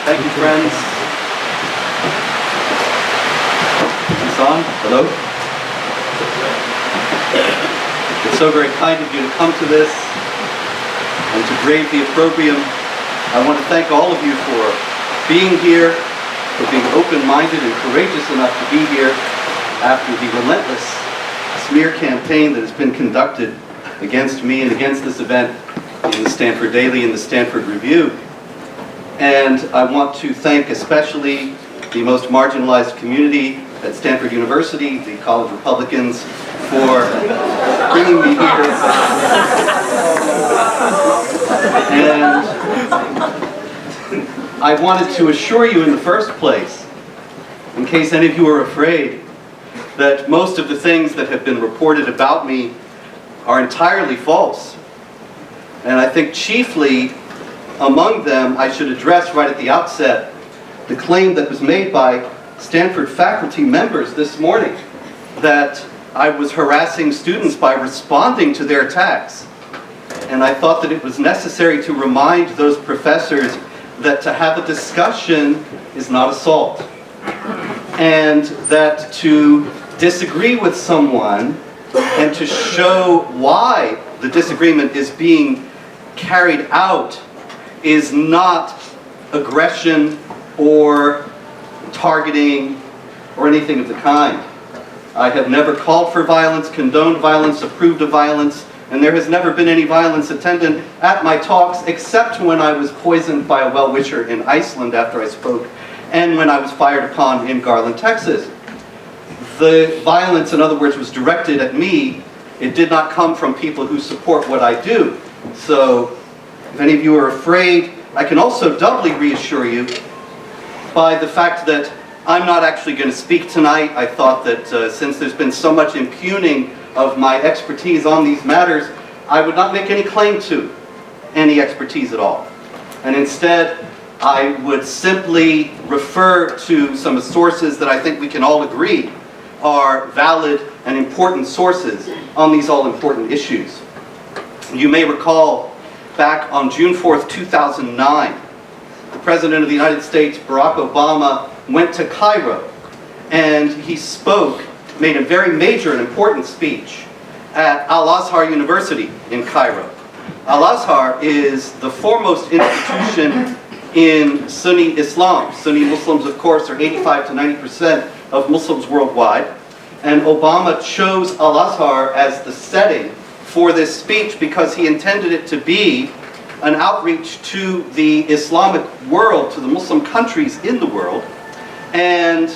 Thank you, friends. Hassan, hello. It's so very kind of you to come to this and to brave the opprobrium. I want to thank all of you for being here, for being open-minded and courageous enough to be here after the relentless smear campaign that has been conducted against me and against this event in the Stanford Daily and the Stanford Review. And I want to thank especially the most marginalized community at Stanford University, the college Republicans, for bringing me here. And I wanted to assure you in the first place, in case any of you are afraid, that most of the things that have been reported about me are entirely false. And I think chiefly among them, I should address right at the outset the claim that was made by Stanford faculty members this morning that I was harassing students by responding to their attacks. And I thought that it was necessary to remind those professors that to have a discussion is not assault. And that to disagree with someone and to show why the disagreement is being carried out is not aggression or targeting or anything of the kind. I have never called for violence, condoned violence, approved of violence, and there has never been any violence attendant at my talks except when I was poisoned by a well-wisher in Iceland after I spoke and when I was fired upon in Garland, Texas. The violence, in other words, was directed at me. It did not come from people who support what I do. So if any of you are afraid, I can also doubly reassure you by the fact that I'm not actually going to speak tonight. I thought that since there's been so much impugning of my expertise on these matters, I would not make any claim to any expertise at all. And instead, I would simply refer to some sources that I think we can all agree are valid and important sources on these all-important issues. You may recall back on June 4th, 2009, the President of the United States, Barack Obama, went to Cairo and he spoke, made a very major and important speech at Al-Azhar University in Cairo. Al-Azhar is the foremost institution in Sunni Islam. Sunni Muslims, of course, are 85 to 90% of Muslims worldwide. And Obama chose Al-Azhar as the setting for this speech because he intended it to be an outreach to the Islamic world, to the Muslim countries in the world. And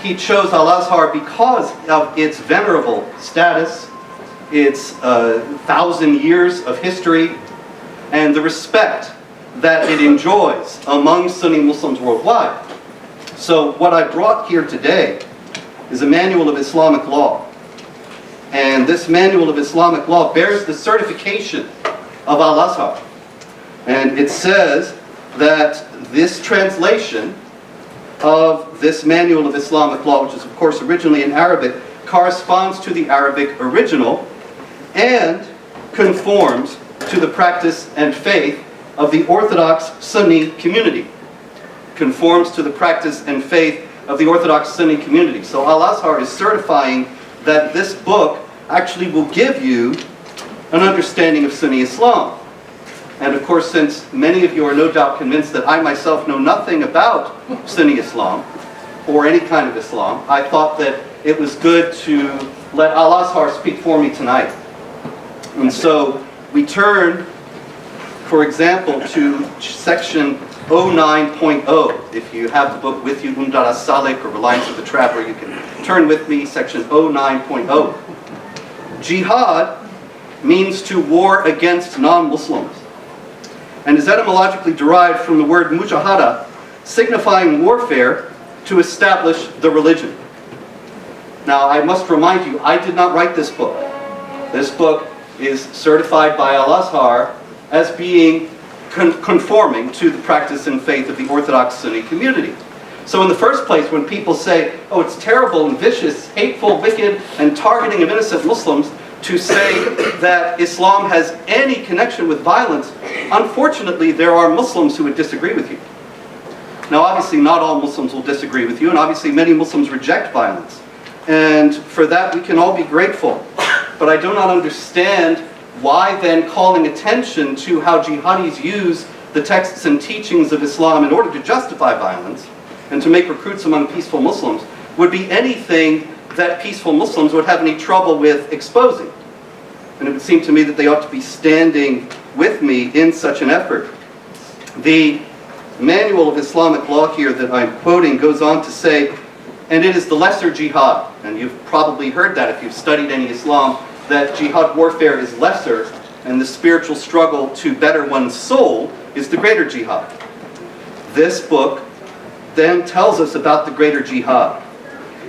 he chose Al-Azhar because of its venerable status, its 1,000 years of history, and the respect that it enjoys among Sunni Muslims worldwide. So what I brought here today is a manual of Islamic law. And this manual of Islamic law bears the certification of Al-Azhar. And it says that this translation of this manual of Islamic law, which is of course originally in Arabic, corresponds to the Arabic original and conforms to the practice and faith of the Orthodox Sunni community. Conforms to the practice and faith of the Orthodox Sunni community. So Al-Azhar is certifying that this book actually will give you an understanding of Sunni Islam. And of course, since many of you are no doubt convinced that I myself know nothing about Sunni Islam, or any kind of Islam, I thought that it was good to let Al-Azhar speak for me tonight. And so we turn, for example, to section 09.0. If you have the book with you, Umdat as-Salik or Reliance of the Traveler, you can turn with me, section 09.0. Jihad means to war against non-Muslims, and is etymologically derived from the word mujahada, signifying warfare to establish the religion. Now, I must remind you, I did not write this book. This book is certified by Al-Azhar as being conforming to the practice and faith of the Orthodox Sunni community. So in the first place, when people say, oh, it's terrible and vicious, hateful, wicked, and targeting of innocent Muslims, to say that Islam has any connection with violence, unfortunately, there are Muslims who would disagree with you. Now obviously not all Muslims will disagree with you, and obviously many Muslims reject violence. And for that we can all be grateful. But I do not understand why then calling attention to how jihadis use the texts and teachings of Islam in order to justify violence and to make recruits among peaceful Muslims would be anything that peaceful Muslims would have any trouble with exposing. And it would seem to me that they ought to be standing with me in such an effort. The Manual of Islamic Law here that I'm quoting goes on to say, and it is the lesser jihad, and you've probably heard that if you've studied any Islam, that jihad warfare is lesser, and the spiritual struggle to better one's soul is the greater jihad. This book then tells us about the greater jihad.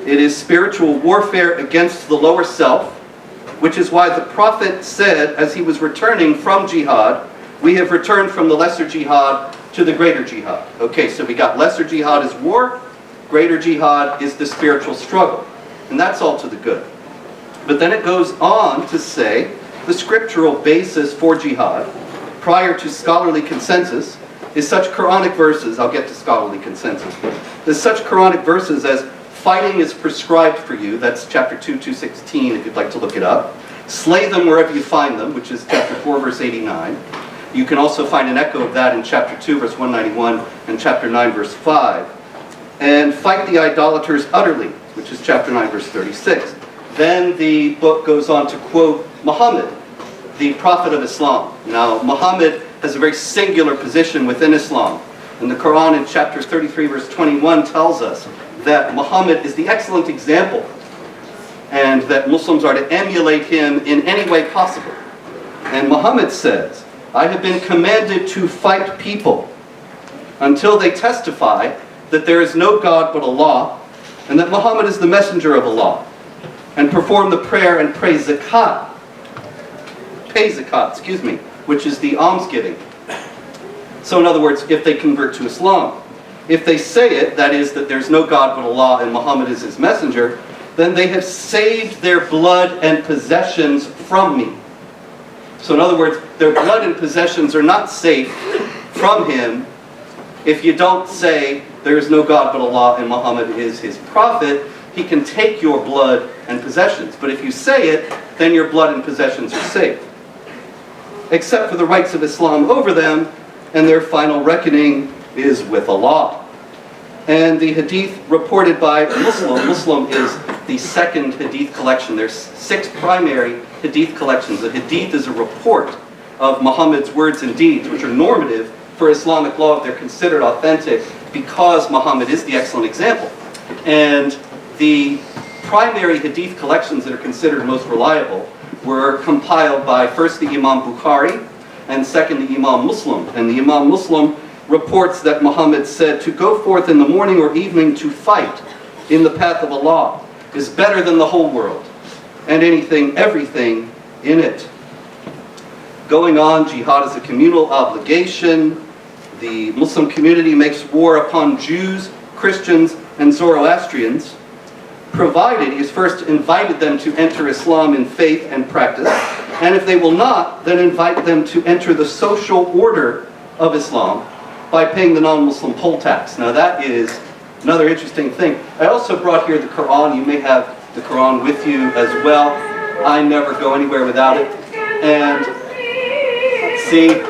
It is spiritual warfare against the lower self, which is why the Prophet said, as he was returning from jihad, we have returned from the lesser jihad to the greater jihad. Okay, so we got lesser jihad is war, greater jihad is the spiritual struggle. And that's all to the good. But then it goes on to say the scriptural basis for jihad, prior to scholarly consensus, is such Quranic verses, I'll get to scholarly consensus, there's such Quranic verses as fighting is prescribed for you, that's chapter 2, 216 if you'd like to look it up. Slay them wherever you find them, which is chapter 4, verse 89. You can also find an echo of that in chapter 2, verse 191, and chapter 9, verse 5. And fight the idolaters utterly, which is chapter 9, verse 36. Then the book goes on to quote Muhammad, the prophet of Islam. Now, Muhammad has a very singular position within Islam. And the Quran in chapter 33, verse 21 tells us that Muhammad is the excellent example and that Muslims are to emulate him in any way possible. And Muhammad says, I have been commanded to fight people until they testify that there is no God but Allah and that Muhammad is the messenger of Allah, and perform the prayer and pay zakat, which is the almsgiving. So in other words, if they convert to Islam, if they say it, that is, that there's no God but Allah and Muhammad is his messenger, then they have saved their blood and possessions from me. So in other words, their blood and possessions are not safe from him if you don't say there is no God but Allah and Muhammad is his prophet. He can take your blood and possessions. But if you say it, then your blood and possessions are safe. Except for the rights of Islam over them, and their final reckoning is with Allah. And the hadith reported by Muslim is the second hadith collection. There's 6 primary hadith collections. A hadith is a report of Muhammad's words and deeds, which are normative for Islamic law. They're considered authentic because Muhammad is the excellent example. And the primary hadith collections that are considered most reliable were compiled by first the Imam Bukhari and second the Imam Muslim. And the Imam Muslim reports that Muhammad said, to go forth in the morning or evening to fight in the path of Allah is better than the whole world and everything in it. Going on, jihad is a communal obligation. The Muslim community makes war upon Jews, Christians, and Zoroastrians, provided he has first invited them to enter Islam in faith and practice, and if they will not, then invite them to enter the social order of Islam by paying the non-Muslim poll tax. Now that is another interesting thing. I also brought here the Quran. You may have the Quran with you as well. I never go anywhere without it. And see,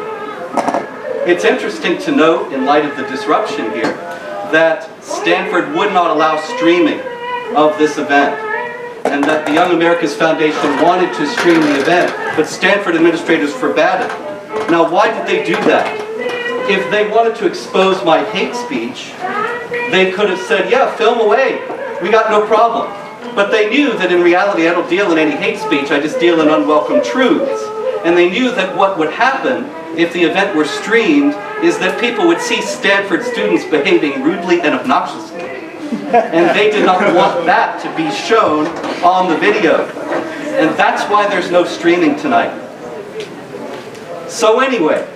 it's interesting to note, in light of the disruption here, that Stanford would not allow streaming of this event, and that the Young Americas Foundation wanted to stream the event, but Stanford administrators forbade it. Now, why did they do that? If they wanted to expose my hate speech, they could have said, yeah, film away, we got no problem. But they knew that in reality I don't deal in any hate speech, I just deal in unwelcome truths. And they knew that what would happen if the event were streamed is that people would see Stanford students behaving rudely and obnoxiously. And they did not want that to be shown on the video. And that's why there's no streaming tonight. So anyway,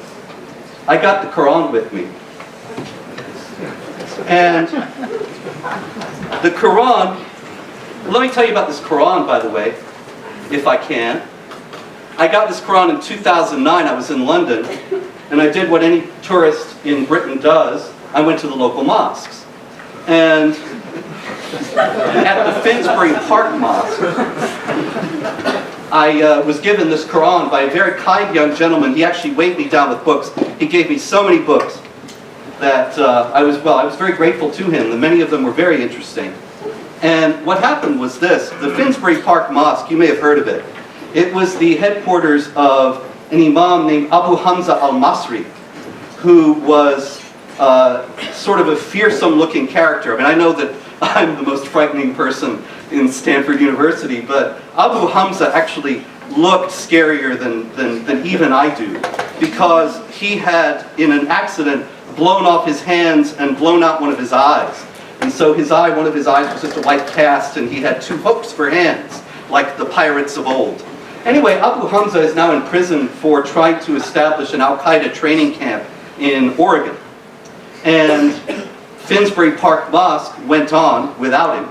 I got the Quran with me. And the Quran, let me tell you about this Quran, by the way, if I can. I got this Quran in 2009. I was in London, and I did what any tourist in Britain does. I went to the local mosques. And at the Finsbury Park Mosque, I was given this Quran by a very kind young gentleman. He actually weighed me down with books. He gave me so many books that I was very grateful to him, and many of them were very interesting. And what happened was this: the Finsbury Park Mosque, you may have heard of it. It was the headquarters of an imam named Abu Hamza al-Masri, who was sort of a fearsome-looking character. I mean, I know that I'm the most frightening person in Stanford University, but Abu Hamza actually looked scarier than even I do, because he had, in an accident, blown off his hands and blown out one of his eyes. And so one of his eyes was just a white cast, and he had 2 hooks for hands, like the pirates of old. Anyway, Abu Hamza is now in prison for trying to establish an Al-Qaeda training camp in Oregon. And Finsbury Park Mosque went on without him.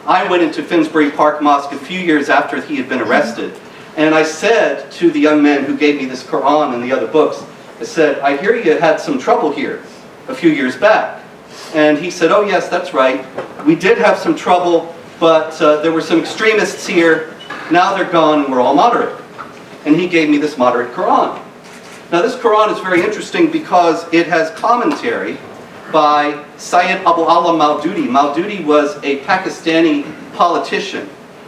I went into Finsbury Park Mosque a few years after he had been arrested, and I said to the young man who gave me this Quran and the other books, I said, "I hear you had some trouble here a few years back." And he said, "Oh yes, that's right. We did have some trouble, but there were some extremists here. Now they're gone and we're all moderate." And he gave me this moderate Quran. Now this Quran is very interesting because it has commentary by Syed Abu Allah Maududi. Maududi was a Pakistani politician,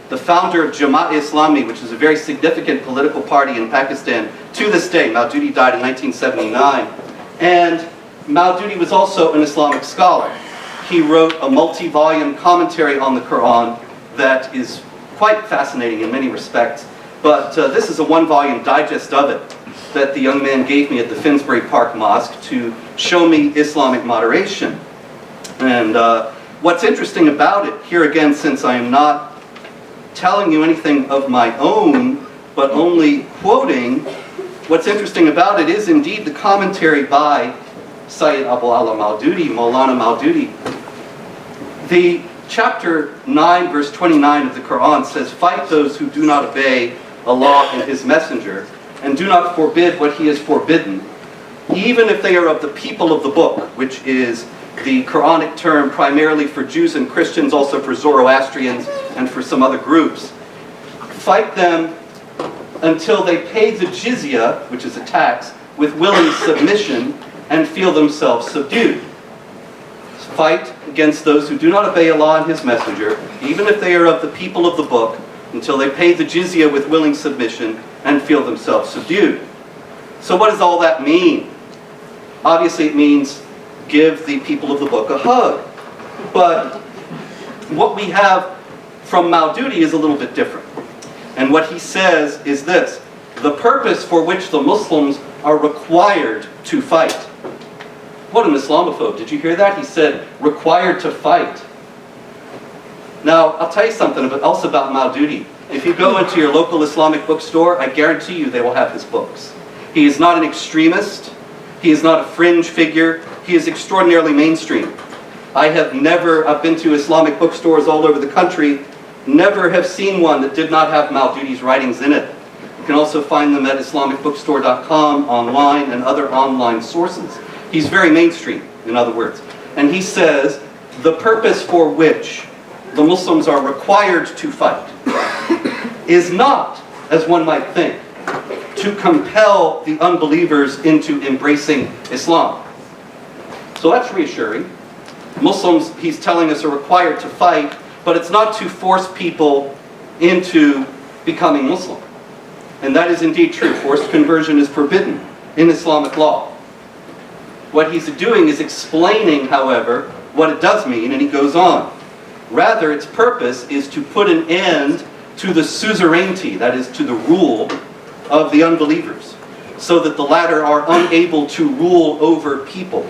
the founder of Jamaat-e-Islami, which is a very significant political party in Pakistan to this day. Maududi died in 1979. And Maududi was also an Islamic scholar. He wrote a multi-volume commentary on the Quran that is quite fascinating in many respects. But this is a 1-volume digest of it that the young man gave me at the Finsbury Park Mosque to show me Islamic moderation. And what's interesting about it, here again, since I am not telling you anything of my own, but only quoting, what's interesting about it is indeed the commentary by Syed Abu Allah Maududi, Maulana Maududi. The chapter 9, verse 29 of the Quran says, "Fight those who do not obey Allah and His Messenger, and do not forbid what He has forbidden, even if they are of the people of the book," which is the Quranic term primarily for Jews and Christians, also for Zoroastrians and for some other groups. "Fight them until they pay the jizya," which is a tax, "with willing submission and feel themselves subdued." Fight against those who do not obey Allah and His Messenger, even if they are of the people of the book, until they pay the jizya with willing submission and feel themselves subdued. So what does all that mean? Obviously it means give the people of the book a hug. But what we have from Maududi is a little bit different. And what he says is this: the purpose for which the Muslims are required to fight. What an Islamophobe. Did you hear that? He said, required to fight. Now, I'll tell you something else about Maududi. If you go into your local Islamic bookstore, I guarantee you they will have his books. He is not an extremist. He is not a fringe figure. He is extraordinarily mainstream. I've been to Islamic bookstores all over the country, never have seen one that did not have Maududi's writings in it. You can also find them at islamicbookstore.com, online, and other online sources. He's very mainstream, in other words. And he says, the purpose for which the Muslims are required to fight is not, as one might think, to compel the unbelievers into embracing Islam. So that's reassuring. Muslims, he's telling us, are required to fight, but it's not to force people into becoming Muslim. And that is indeed true. Forced conversion is forbidden in Islamic law. What he's doing is explaining, however, what it does mean, and he goes on. Rather, its purpose is to put an end to the suzerainty, that is, to the rule of the unbelievers, so that the latter are unable to rule over people.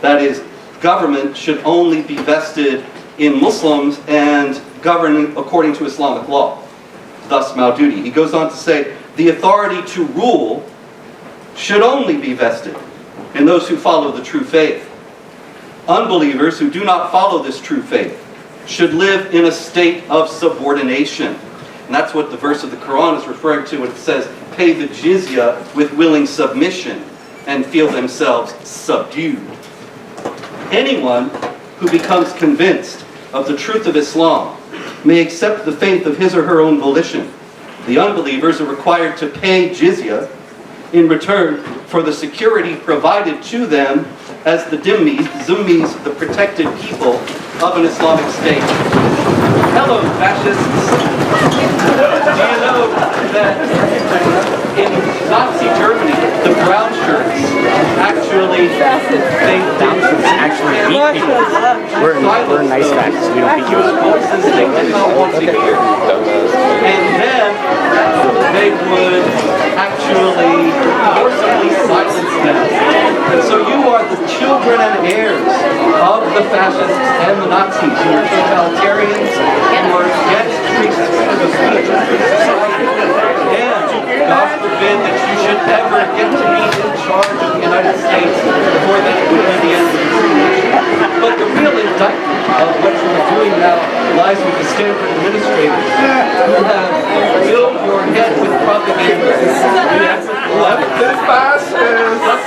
That is, government should only be vested in Muslims and govern according to Islamic law. Thus Maududi. He goes on to say, the authority to rule should only be vested in those who follow the true faith. Unbelievers who do not follow this true faith should live in a state of subordination. And that's what the verse of the Quran is referring to when it says, pay the jizya with willing submission and feel themselves subdued. Anyone who becomes convinced of the truth of Islam may accept the faith of his or her own volition. The unbelievers are required to pay jizya in return for the security provided to them as the dhimmis, the protected people of an Islamic state. Hello, fascists! Do you know that in Nazi Germany, the brown shirts actually beat people? We're nice fascists. We don't beat you. They did not want to hear. And then they would actually forcibly silence them. And so you are the children and heirs of the fascists and the Nazis. You are totalitarians and you are against free speech of society. And God forbid that you should ever get to be in charge of the United States, before that would be the end of the free nation. But the real indictment of what you are doing now lies with the Stanford administrators who have filled your head with propaganda. You have leftist fascists.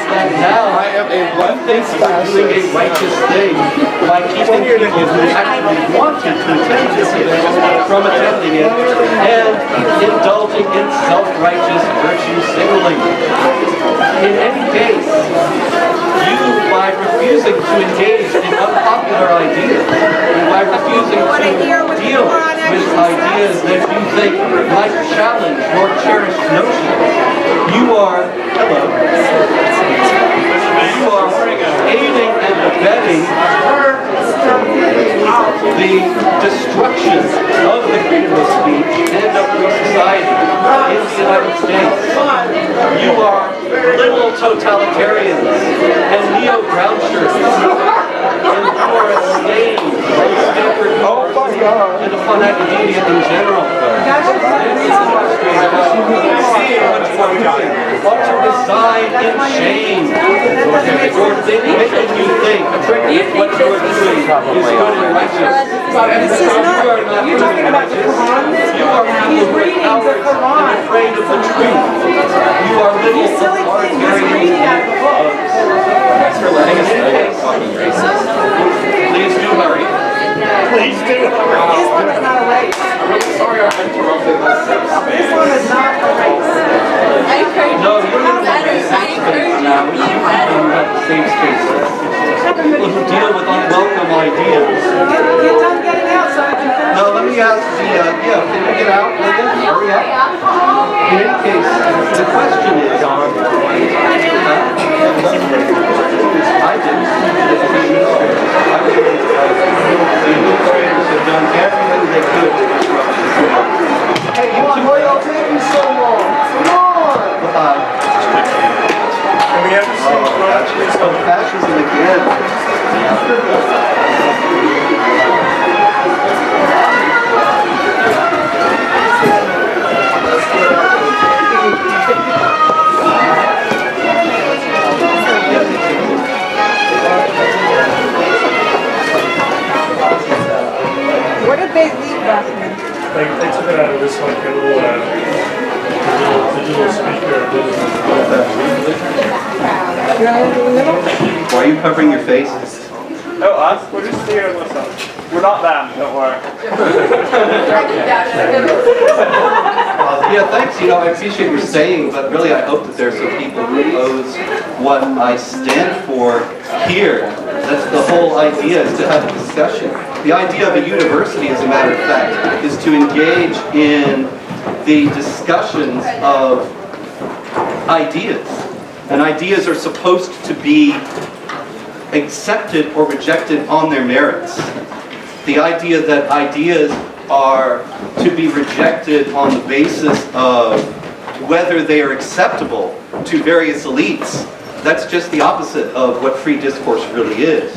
And now I am a leftist fascist. Doing a righteous thing by keeping people who actually wanted to attend this event from attending it and indulging in self-righteous virtue signaling. In any case, you, by refusing to engage in unpopular ideas, and by refusing to deal with ideas that you think might challenge your cherished notions, you are aiding and abetting the destruction of the freedom of speech and of free society in the United States. You are little totalitarians and neo-brown shirts, and you are a slave of Stanford University and upon academia in general. Seeing what you are doing ought to resign in shame, or making you think what you are doing is good and righteous. You are not good and righteous. You are people who are cowards and afraid of the truth. You are little authoritarians and thugs. Thanks for letting us know you're fucking racist. Please do hurry. Please do. This one is not a race. I'm really sorry I interrupted this. This one is not a race. No, you're in the safe space now. You have safe spaces. People who deal with unwelcome ideas. Get done getting out so that you finish. No, let me ask can you get out? Hurry up. In any case, the question is, I didn't. The administrators have done everything they could to disrupt this. Hey, come on, why y'all taking so long? Come on! Can we ever see fascism again. Where did they leave last night? They took it out of this like a little digital speaker. Why are you covering your face? Oh, us? We're just here and listen. We're not them, don't worry. Yeah, thanks. I appreciate your saying, but really I hope that there are some people who oppose what I stand for here. That's the whole idea, is to have a discussion. The idea of a university, as a matter of fact, is to engage in the discussions of ideas. And ideas are supposed to be accepted or rejected on their merits. The idea that ideas are to be rejected on the basis of whether they are acceptable to various elites, that's just the opposite of what free discourse really is.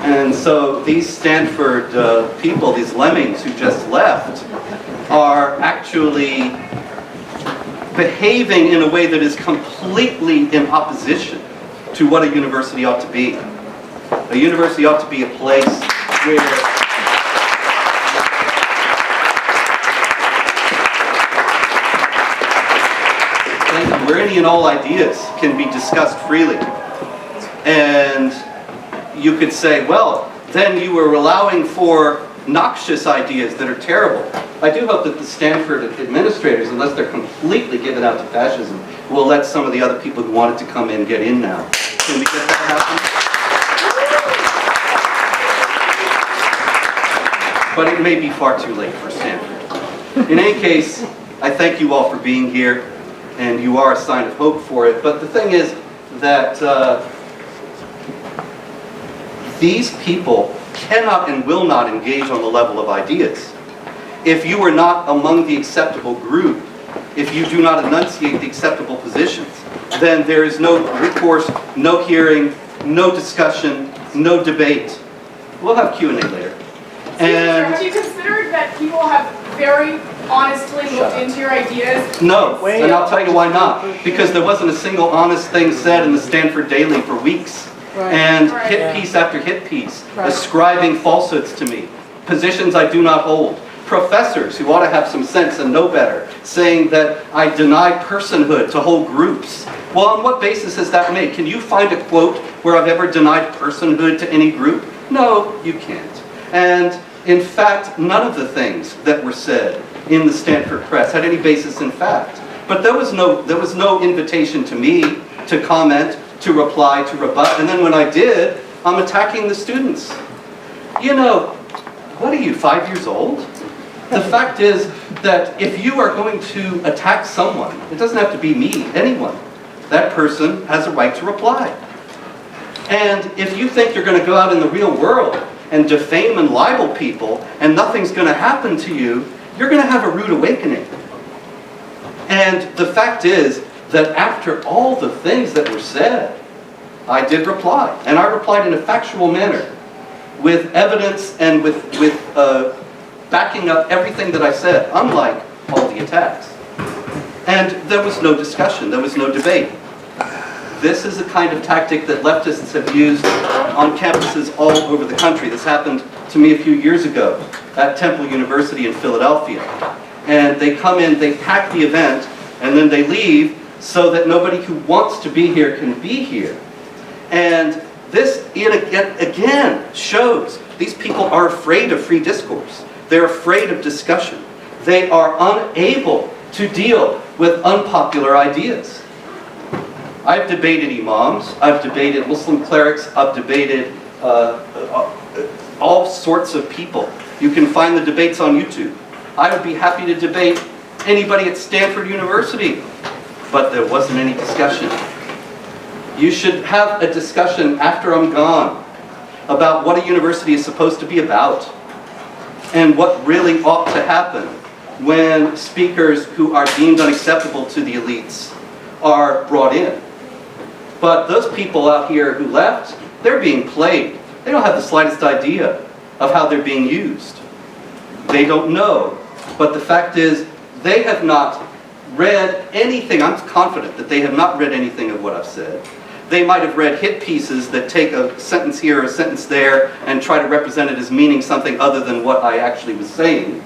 And so these Stanford people, these lemmings who just left, are actually behaving in a way that is completely in opposition to what a university ought to be. A university ought to be a place where where any and all ideas can be discussed freely. And you could say, well, then you were allowing for noxious ideas that are terrible. I do hope that the Stanford administrators, unless they're completely given out to fascism, will let some of the other people who wanted to come in get in now. Can we get that to happen? But it may be far too late for Stanford. In any case, I thank you all for being here, and you are a sign of hope for it. But the thing is that these people cannot and will not engage on the level of ideas. If you are not among the acceptable group, if you do not enunciate the acceptable positions, then there is no recourse, no hearing, no discussion, no debate. We'll have Q&A later. And have you considered that people have very honestly looked into your ideas? no, and I'll tell you why not. Because there wasn't a single honest thing said in the Stanford Daily for weeks. Right. And Right. hit piece after hit piece, Right. ascribing falsehoods to me, positions I do not hold. Professors who ought to have some sense and know better, saying that I deny personhood to whole groups. Well, on what basis is that made? Can you find a quote where I've ever denied personhood to any group? No, you can't. And in fact, none of the things that were said in the Stanford press had any basis in fact. But there was no invitation to me to comment, to reply, to rebut. And then when I did, I'm attacking the students. You know, what are you, 5 years old? The fact is that if you are going to attack someone, it doesn't have to be me, anyone. That person has a right to reply. And if you think you're going to go out in the real world and defame and libel people and nothing's going to happen to you, you're going to have a rude awakening. And the fact is that after all the things that were said, I did reply. And I replied in a factual manner with evidence and with backing up everything that I said, unlike all the attacks. And there was no discussion, there was no debate. This is the kind of tactic that leftists have used on campuses all over the country. This happened to me a few years ago at Temple University in Philadelphia. And they come in, they pack the event, and then they leave so that nobody who wants to be here can be here. And this, again, shows these people are afraid of free discourse. They're afraid of discussion. They are unable to deal with unpopular ideas. I've debated imams, I've debated Muslim clerics, I've debated all sorts of people. You can find the debates on YouTube. I would be happy to debate anybody at Stanford University, but there wasn't any discussion. You should have a discussion after I'm gone about what a university is supposed to be about and what really ought to happen when speakers who are deemed unacceptable to the elites are brought in. But those people out here who left, they're being played. They don't have the slightest idea of how they're being used. They don't know. But the fact is, they have not read anything. I'm confident that they have not read anything of what I've said. They might have read hit pieces that take a sentence here or a sentence there and try to represent it as meaning something other than what I actually was saying.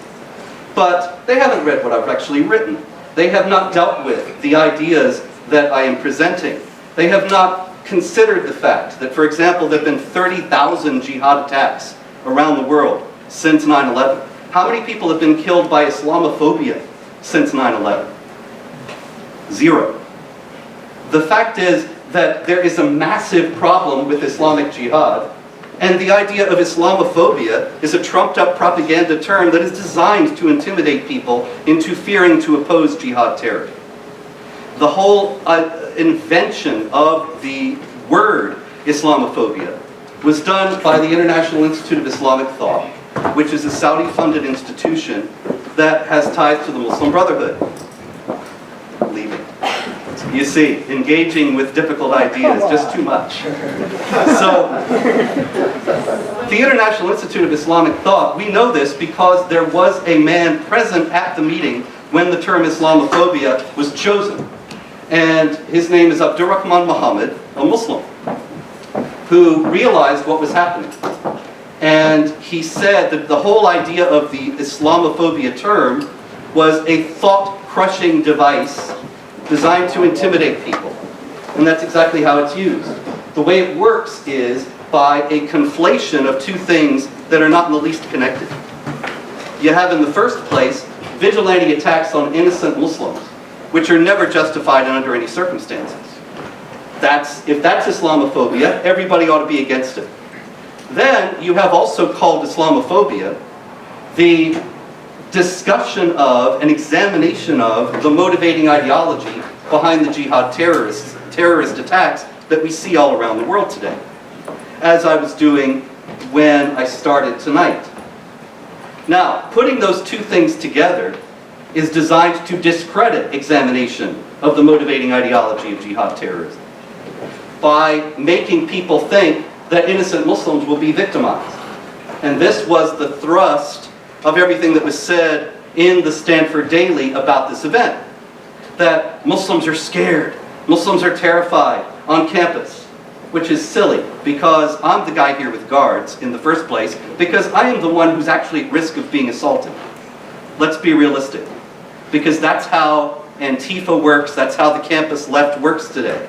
But they haven't read what I've actually written. They have not dealt with the ideas that I am presenting. They have not considered the fact that, for example, there have been 30,000 jihad attacks around the world since 9/11. How many people have been killed by Islamophobia since 9/11? 0. The fact is that there is a massive problem with Islamic jihad, and the idea of Islamophobia is a trumped-up propaganda term that is designed to intimidate people into fearing to oppose jihad terror. The whole invention of the word Islamophobia was done by the International Institute of Islamic Thought, which is a Saudi-funded institution that has ties to the Muslim Brotherhood. Leaving. You see, engaging with difficult ideas, just too much. So, the International Institute of Islamic Thought, we know this because there was a man present at the meeting when the term Islamophobia was chosen. And his name is Abdurrahman Muhammad, a Muslim, who realized what was happening. And he said that the whole idea of the Islamophobia term was a thought-crushing device designed to intimidate people. And that's exactly how it's used. The way it works is by a conflation of two things that are not in the least connected. You have, in the first place, vigilante attacks on innocent Muslims, which are never justified under any circumstances. If that's Islamophobia, everybody ought to be against it. Then you have also called Islamophobia the discussion of, an examination of, the motivating ideology behind the jihad terrorist attacks that we see all around the world today, as I was doing when I started tonight. Now, putting those two things together is designed to discredit examination of the motivating ideology of jihad terrorism by making people think that innocent Muslims will be victimized. And this was the thrust of everything that was said in the Stanford Daily about this event. That Muslims are scared, Muslims are terrified on campus, which is silly, because I'm the guy here with guards in the first place, because I am the one who's actually at risk of being assaulted. Let's be realistic, because that's how Antifa works, that's how the campus left works today.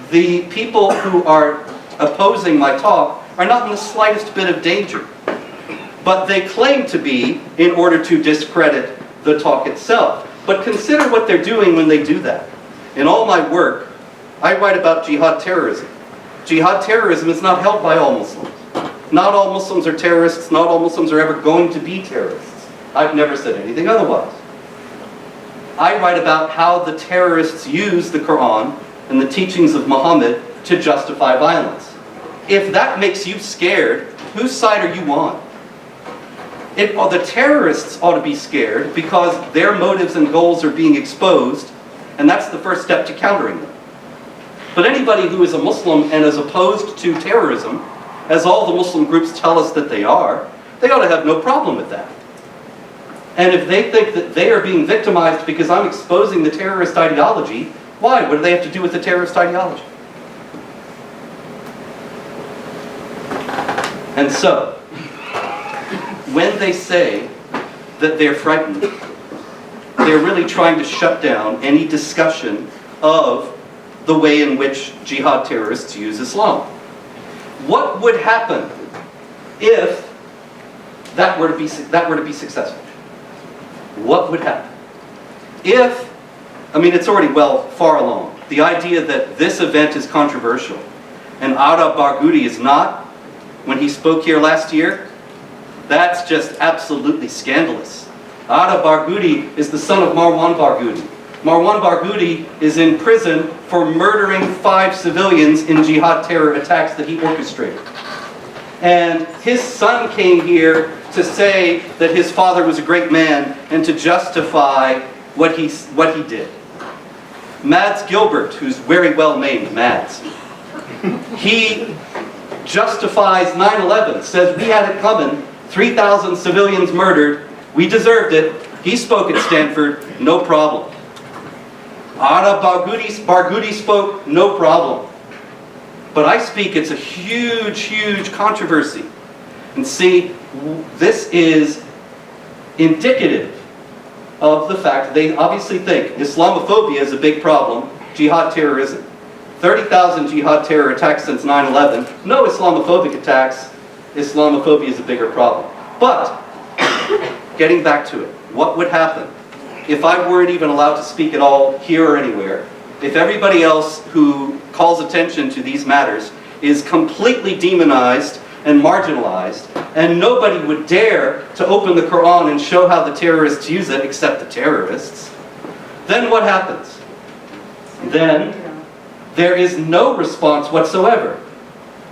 The people who are opposing my talk are not in the slightest bit of danger, but they claim to be in order to discredit the talk itself. But consider what they're doing when they do that. In all my work, I write about jihad terrorism. Jihad terrorism is not held by all Muslims. Not all Muslims are terrorists, not all Muslims are ever going to be terrorists. I've never said anything otherwise. I write about how the terrorists use the Quran and the teachings of Muhammad to justify violence. If that makes you scared, whose side are you on? The terrorists ought to be scared because their motives and goals are being exposed, and that's the first step to countering them. But anybody who is a Muslim and is opposed to terrorism, as all the Muslim groups tell us that they ought to have no problem with that. And if they think that they are being victimized because I'm exposing the terrorist ideology, why? What do they have to do with the terrorist ideology? And so, when they say that they're frightened, they're really trying to shut down any discussion of the way in which jihad terrorists use Islam. What would happen if that were to be successful? What would happen? It's already far along. The idea that this event is controversial and Ara Barghouti is not, when he spoke here last year, that's just absolutely scandalous. Ara Barghouti is the son of Marwan Barghouti. Marwan Barghouti is in prison for murdering 5 civilians in jihad terror attacks that he orchestrated. And his son came here to say that his father was a great man and to justify what he did. Mads Gilbert, who's very well named Mads, he justifies 9/11, says we had it coming, 3,000 civilians murdered, we deserved it, he spoke at Stanford, no problem. Ara Barghouti spoke, no problem. But I speak, it's a huge, huge controversy. And see, this is indicative of the fact that they obviously think Islamophobia is a big problem, jihad terrorism. 30,000 jihad terror attacks since 9/11, no Islamophobic attacks, Islamophobia is a bigger problem. But, getting back to it, what would happen if I weren't even allowed to speak at all here or anywhere? If everybody else who calls attention to these matters is completely demonized and marginalized, and nobody would dare to open the Quran and show how the terrorists use it except the terrorists, then what happens? Then there is no response whatsoever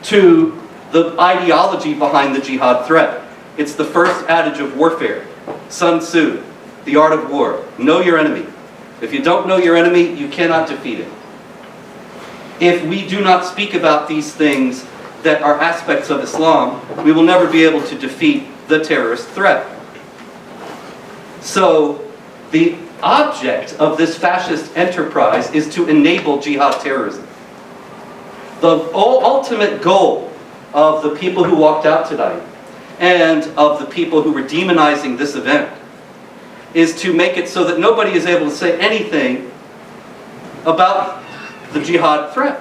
to the ideology behind the jihad threat. It's the first adage of warfare. Sun Tzu, The Art of War. Know your enemy. If you don't know your enemy, you cannot defeat it. If we do not speak about these things that are aspects of Islam, we will never be able to defeat the terrorist threat. So, the object of this fascist enterprise is to enable jihad terrorism. The ultimate goal of the people who walked out tonight and of the people who were demonizing this event is to make it so that nobody is able to say anything about the jihad threat.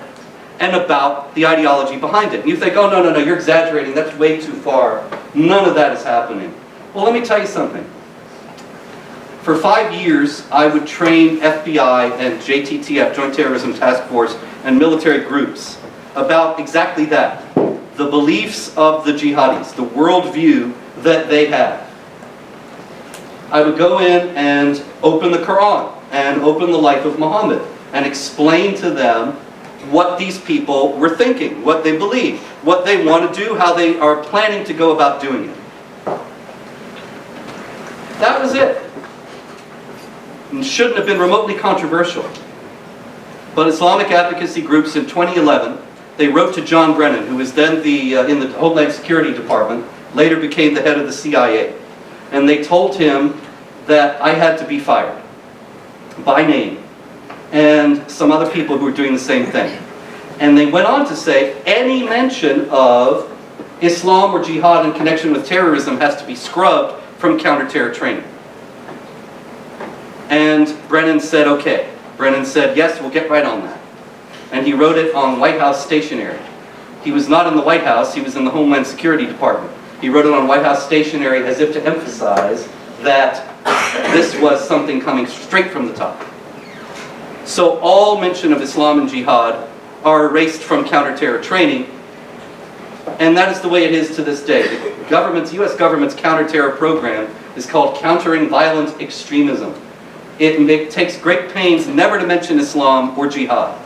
and about the ideology behind it. And you think, oh, no, no, no, you're exaggerating. That's way too far. None of that is happening. Well, let me tell you something. For 5 years, I would train FBI and JTTF, Joint Terrorism Task Force, and military groups about exactly that. The beliefs of the jihadis, the worldview that they have. I would go in and open the Quran and open the life of Muhammad and explain to them what these people were thinking, what they believe, what they want to do, how they are planning to go about doing it. That was it. And shouldn't have been remotely controversial. But Islamic advocacy groups in 2011, they wrote to John Brennan, who was then in the Homeland Security Department, later became the head of the CIA. And they told him that I had to be fired, by name, and some other people who were doing the same thing. And they went on to say, any mention of Islam or jihad in connection with terrorism has to be scrubbed from counter-terror training. And Brennan said, okay. Brennan said, yes, we'll get right on that. And he wrote it on White House stationery. He was not in the White House, he was in the Homeland Security Department. He wrote it on White House stationery as if to emphasize that this was something coming straight from the top. So all mention of Islam and jihad are erased from counter-terror training, and that is the way it is to this day. The U.S. government's counter-terror program is called Countering Violent Extremism. It takes great pains never to mention Islam or jihad.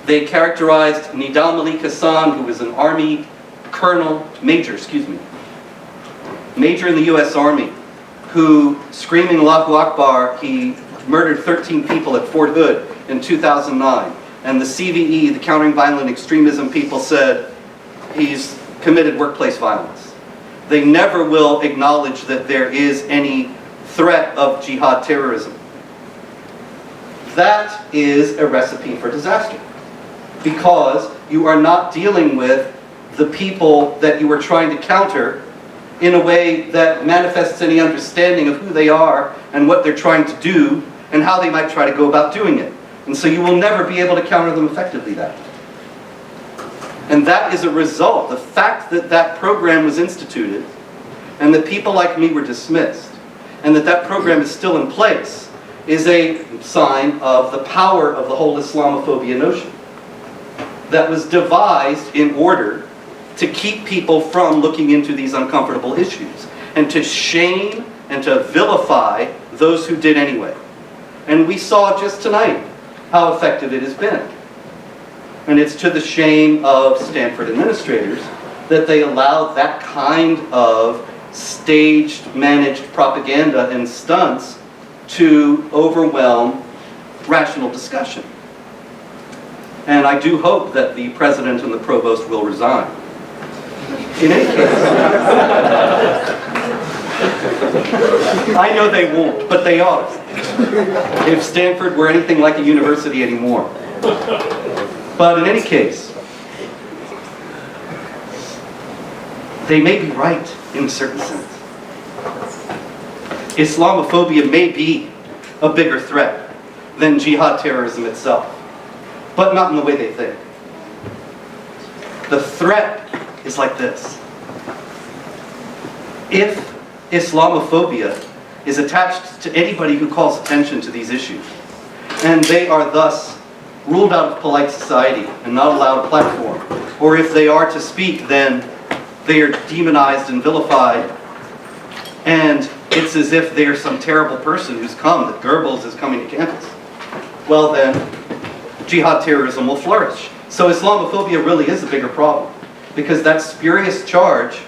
They characterized Nidal Malik Hassan, who was an Army major in the U.S. Army, who, screaming Allahu Akbar, he murdered 13 people at Fort Hood in 2009. And the CVE, the Countering Violent Extremism people, said he's committed workplace violence. They never will acknowledge that there is any threat of jihad terrorism. That is a recipe for disaster, because you are not dealing with the people that you are trying to counter in a way that manifests any understanding of who they are and what they're trying to do and how they might try to go about doing it. And so you will never be able to counter them effectively that way. And that is a result. The fact that that program was instituted and that people like me were dismissed and that that program is still in place is a sign of the power of the whole Islamophobia notion that was devised in order to keep people from looking into these uncomfortable issues and to shame and to vilify those who did anyway. And we saw just tonight how effective it has been. And it's to the shame of Stanford administrators that they allowed that kind of staged, managed propaganda and stunts to overwhelm rational discussion. And I do hope that the president and the provost will resign. In any case, I know they won't, but they ought. If Stanford were anything like a university anymore. But in any case, they may be right in a certain sense. Islamophobia may be a bigger threat than jihad terrorism itself, but not in the way they think. The threat is like this. If Islamophobia is attached to anybody who calls attention to these issues, and they are thus ruled out of polite society and not allowed a platform, or if they are to speak, then they are demonized and vilified, and it's as if they are some terrible person who's come, that Goebbels is coming to campus. Well then, jihad terrorism will flourish. So Islamophobia really is a bigger problem, because that spurious charge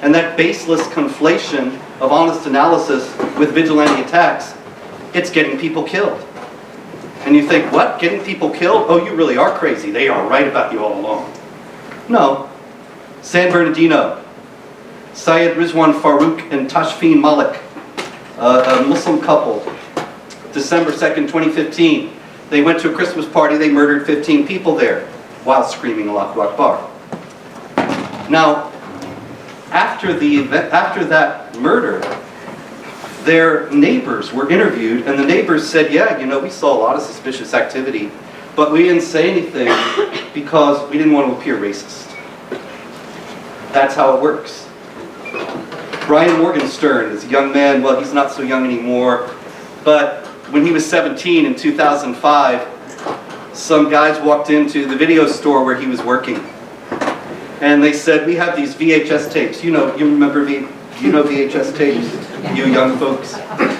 and that baseless conflation of honest analysis with vigilante attacks, it's getting people killed. And you think, what? Getting people killed? Oh, you really are crazy. They are right about you all along. No. San Bernardino, Syed Rizwan Farouk and Tashfeen Malik, a Muslim couple, December 2nd, 2015. They went to a Christmas party, they murdered 15 people there while screaming Allahu Akbar. Now, after that murder, their neighbors were interviewed, and the neighbors said, yeah, you know, we saw a lot of suspicious activity But we didn't say anything because we didn't want to appear racist. That's how it works. Brian Morgenstern is a young man, well, he's not so young anymore, but when he was 17 in 2005, some guys walked into the video store where he was working. And they said, we have these VHS tapes. You remember VHS tapes? You young folks.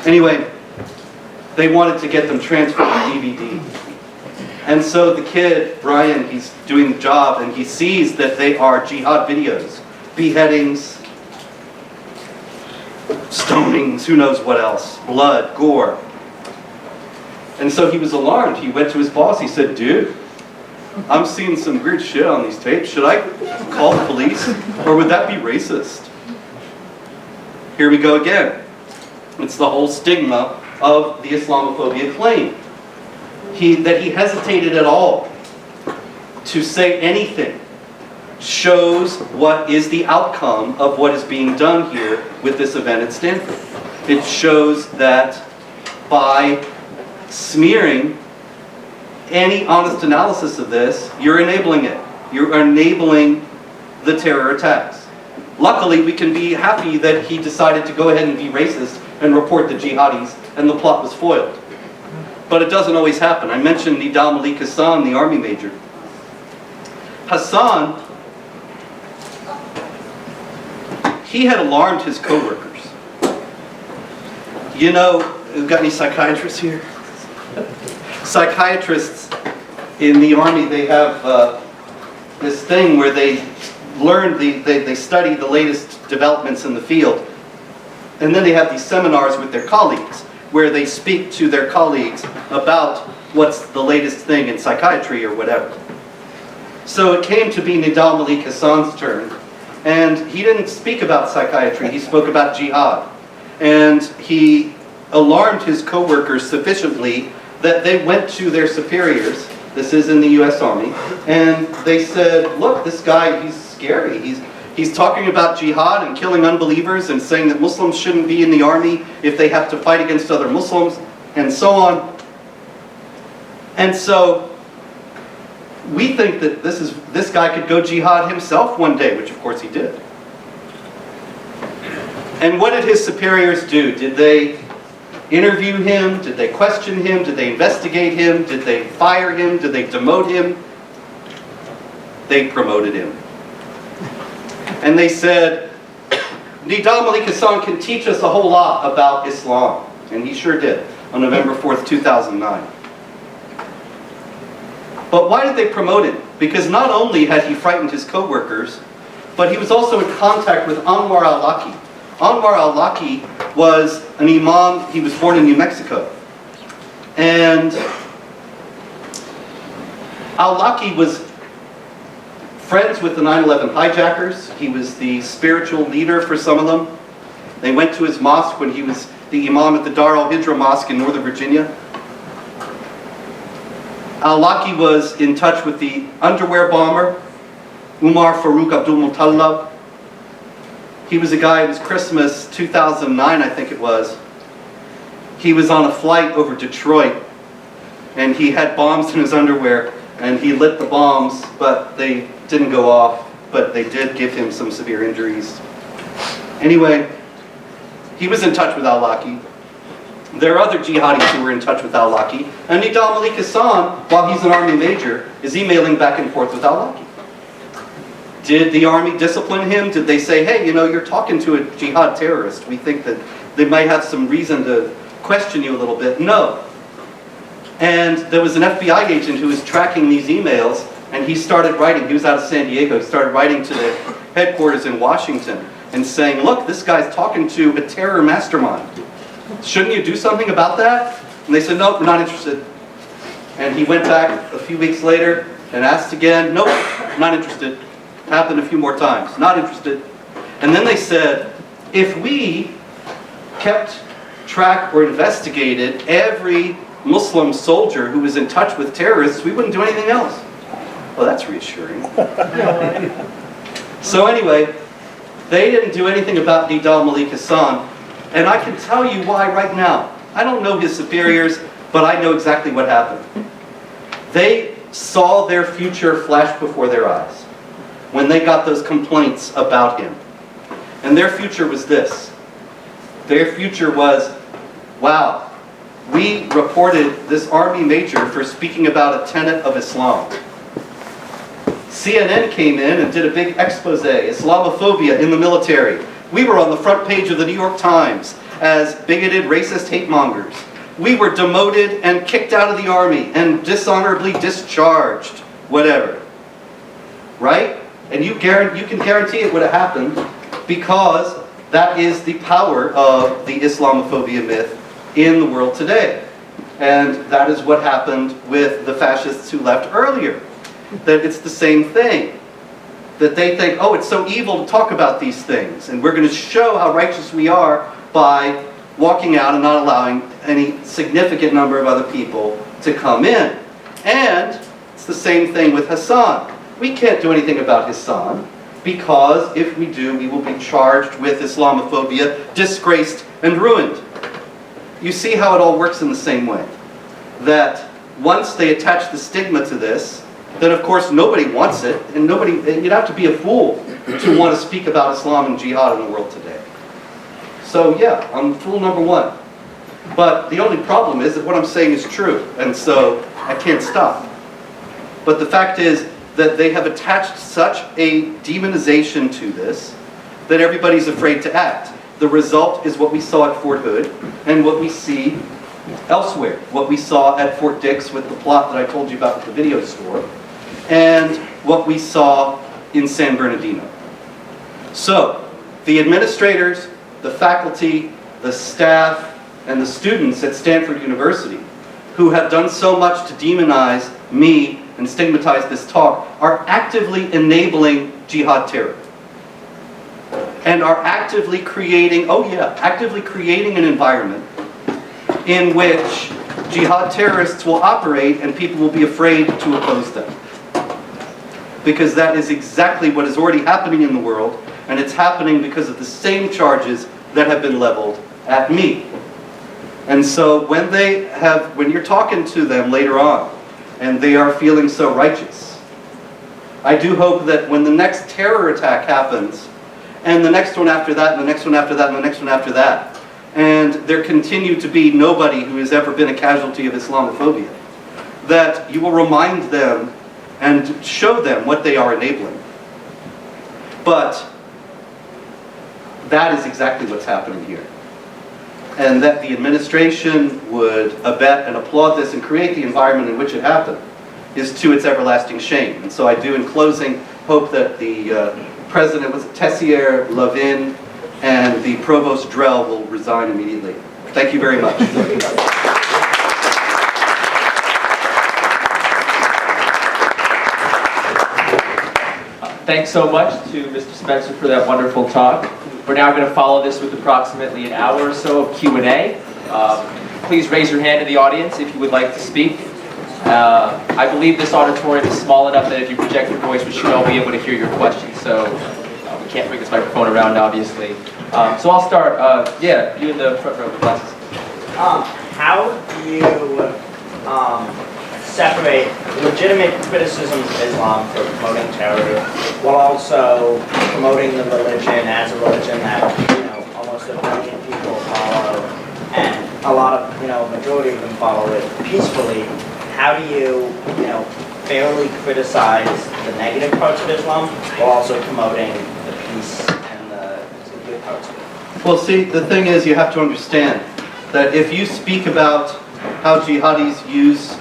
Anyway, they wanted to get them transferred to DVD. And so the kid, Brian, he's doing the job and he sees that they are jihad videos. Beheadings, stonings, who knows what else, blood, gore. And so he was alarmed. He went to his boss. He said, dude, I'm seeing some weird shit on these tapes. Should I call the police? Or would that be racist? Here we go again. It's the whole stigma of the Islamophobia claim. That he hesitated at all to say anything shows what is the outcome of what is being done here with this event at Stanford. It shows that by smearing any honest analysis of this, you're enabling it. You're enabling the terror attacks. Luckily, we can be happy that he decided to go ahead and be racist and report the jihadis, and the plot was foiled. But it doesn't always happen. I mentioned Nidal Malik Hassan, the army major. Hassan, he had alarmed his co-workers. You know, we've got any psychiatrists here? Psychiatrists in the army, they have this thing where they learn, they study the latest developments in the field, and then they have these seminars with their colleagues where they speak to their colleagues about what's the latest thing in psychiatry or whatever. So it came to be Nidal Malik Hassan's turn, and he didn't speak about psychiatry, he spoke about jihad. And he alarmed his co-workers sufficiently that they went to their superiors, this is in the US Army, and they said, look, this guy, he's scary. He's talking about jihad and killing unbelievers and saying that Muslims shouldn't be in the army if they have to fight against other Muslims, and so on. And so we think that this guy could go jihad himself one day, which of course he did. And what did his superiors do? Did they interview him? Did they question him? Did they investigate him? Did they fire him? Did they demote him? They promoted him. And they said, Nidal Malik Hassan can teach us a whole lot about Islam. And he sure did, on November 4th, 2009. But why did they promote him? Because not only had he frightened his co-workers, but he was also in contact with Anwar al-Awlaki. Anwar al-Awlaki was an imam, he was born in New Mexico. And al-Awlaki was friends with the 9/11 hijackers. He was the spiritual leader for some of them. They went to his mosque when he was the imam at the Dar al-Hijra Mosque in Northern Virginia. Al-Awlaki was in touch with the underwear bomber, Umar Farouk Abdul Mutallab. He was a guy, it was Christmas 2009, I think it was. He was on a flight over Detroit, and he had bombs in his underwear, and he lit the bombs, but they didn't go off, but they did give him some severe injuries. Anyway, he was in touch with al-Awlaki. There are other jihadis who were in touch with al-Awlaki, and Nidal Malik Hassan, while he's an army major, is emailing back and forth with al-Awlaki. Did the army discipline him? Did they say, hey, you know, you're talking to a jihad terrorist. We think that they might have some reason to question you a little bit? No. And there was an FBI agent who was tracking these emails, and he started writing. He was out of San Diego. He started writing to the headquarters in Washington and saying, look, this guy's talking to a terror mastermind. Shouldn't you do something about that? And they said, nope, we're not interested. And he went back a few weeks later and asked again, nope, not interested. Happened a few more times, not interested. And then they said, if we kept track or investigated every Muslim soldier who was in touch with terrorists, we wouldn't do anything else. Well, that's reassuring. So anyway, they didn't do anything about Nidal Malik Hassan, and I can tell you why right now. I don't know his superiors, but I know exactly what happened. They saw their future flash before their eyes when they got those complaints about him. And their future was this. Their future was, wow, we reported this army major for speaking about a tenet of Islam. CNN came in and did a big expose, Islamophobia in the military. We were on the front page of the New York Times as bigoted, racist hate mongers. We were demoted and kicked out of the army and dishonorably discharged, whatever. Right? And you can guarantee it would have happened because that is the power of the Islamophobia myth in the world today. And that is what happened with the fascists who left earlier. That it's the same thing. That they think, oh, it's so evil to talk about these things, and we're going to show how righteous we are by walking out and not allowing any significant number of other people to come in. And it's the same thing with Hassan. We can't do anything about Hassan because if we do, we will be charged with Islamophobia, disgraced, and ruined. You see how it all works in the same way. That once they attach the stigma to this, then of course nobody wants it, and you'd have to be a fool to want to speak about Islam and jihad in the world today. So yeah, I'm fool number one. But the only problem is that what I'm saying is true, and so I can't stop. But the fact is that they have attached such a demonization to this that everybody's afraid to act. The result is what we saw at Fort Hood and what we see elsewhere. What we saw at Fort Dix with the plot that I told you about at the video store, and what we saw in San Bernardino. So, the administrators, the faculty, the staff, and the students at Stanford University who have done so much to demonize me and stigmatize this talk are actively enabling jihad terror. And are actively creating, actively creating an environment in which jihad terrorists will operate and people will be afraid to oppose them. Because that is exactly what is already happening in the world, and it's happening because of the same charges that have been leveled at me. And so when you're talking to them later on, and they are feeling so righteous, I do hope that when the next terror attack happens, and the next one after that, and the next one after that, and the next one after that, and there continue to be nobody who has ever been a casualty of Islamophobia, that you will remind them and show them what they are enabling. But that is exactly what's happening here. And that the administration would abet and applaud this and create the environment in which it happened is to its everlasting shame. And so I do, in closing, hope that the president, was Tessier, Levin, and the provost Drell will resign immediately. Thank you very much. Thanks so much to Mr. Spencer for that wonderful talk. We're now going to follow this with approximately an hour or so of Q&A. Please raise your hand in the audience if you would like to speak. I believe this auditorium is small enough that if you project your voice, we should all be able to hear your questions. So we can't bring this microphone around, obviously. So I'll start. Yeah, you in the front row with glasses. How do you separate legitimate criticisms of Islam for promoting terror while also promoting the religion as a religion that, almost 1 billion people follow, and a lot of, majority of them follow it peacefully? How do you, fairly criticize the negative parts of Islam while also promoting the peace and the good parts of it? Well, see, the thing is, you have to understand that if you speak about how jihadis use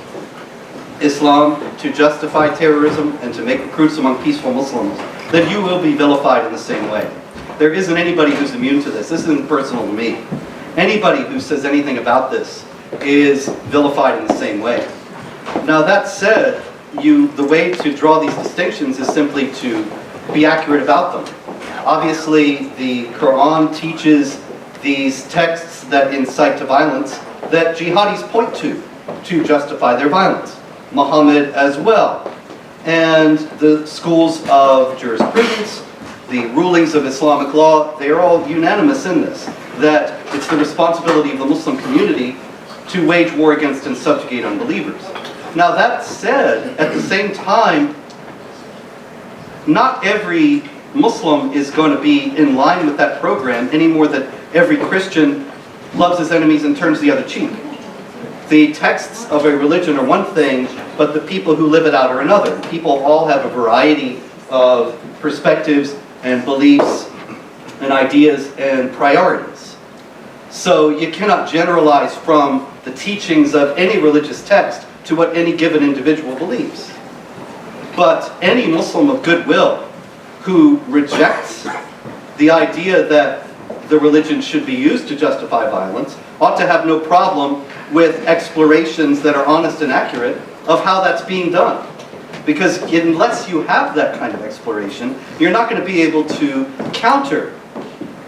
Islam to justify terrorism and to make recruits among peaceful Muslims, then you will be vilified in the same way. There isn't anybody who's immune to this. This isn't personal to me. Anybody who says anything about this is vilified in the same way. Now that said, the way to draw these distinctions is simply to be accurate about them. Obviously, the Quran teaches these texts that incite to violence that jihadis point to justify their violence. Muhammad as well. And the schools of jurisprudence, the rulings of Islamic law, they are all unanimous in this, that it's the responsibility of the Muslim community to wage war against and subjugate unbelievers. Now that said, at the same time, not every Muslim is going to be in line with that program any more than every Christian loves his enemies and turns the other cheek. The texts of a religion are one thing, but the people who live it out are another. People all have a variety of perspectives and beliefs and ideas and priorities. So you cannot generalize from the teachings of any religious text to what any given individual believes. But any Muslim of goodwill who rejects the idea that the religion should be used to justify violence ought to have no problem with explorations that are honest and accurate of how that's being done. Because unless you have that kind of exploration, you're not going to be able to counter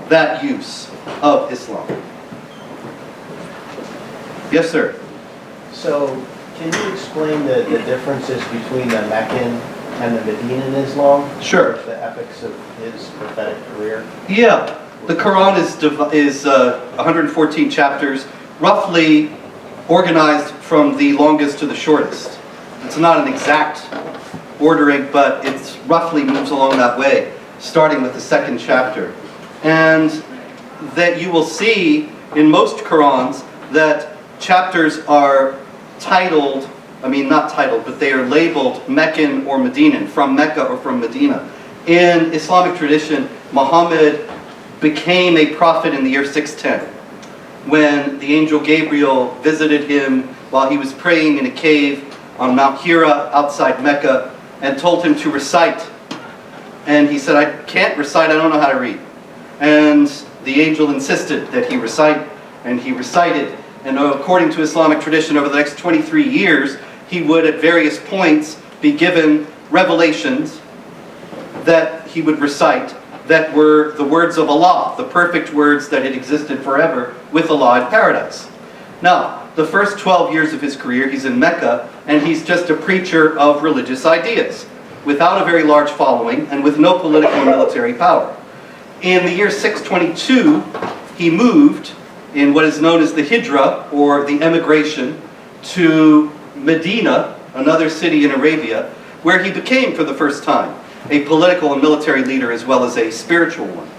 that use of Islam. Yes, sir. So, can you explain the differences between the Meccan and the Medinan Islam? Sure. The epics of his prophetic career? Yeah. The Quran is 114 chapters, roughly organized from the longest to the shortest. It's not an exact ordering, but it roughly moves along that way, starting with the second chapter. And that you will see in most Qurans that chapters are titled, not titled, but they are labeled Meccan or Medinan, from Mecca or from Medina. In Islamic tradition, Muhammad became a prophet in the year 610, when the angel Gabriel visited him while he was praying in a cave on Mount Hira outside Mecca and told him to recite. And he said, I can't recite, I don't know how to read. And the angel insisted that he recite, and he recited. And according to Islamic tradition, over the next 23 years, he would at various points be given revelations that he would recite that were the words of Allah, the perfect words that had existed forever with Allah in paradise. Now, the first 12 years of his career, he's in Mecca, and he's just a preacher of religious ideas, without a very large following, and with no political or military power. In the year 622, he moved in what is known as the Hijra, or the emigration, to Medina, another city in Arabia, where he became, for the first time, a political and military leader as well as a spiritual one.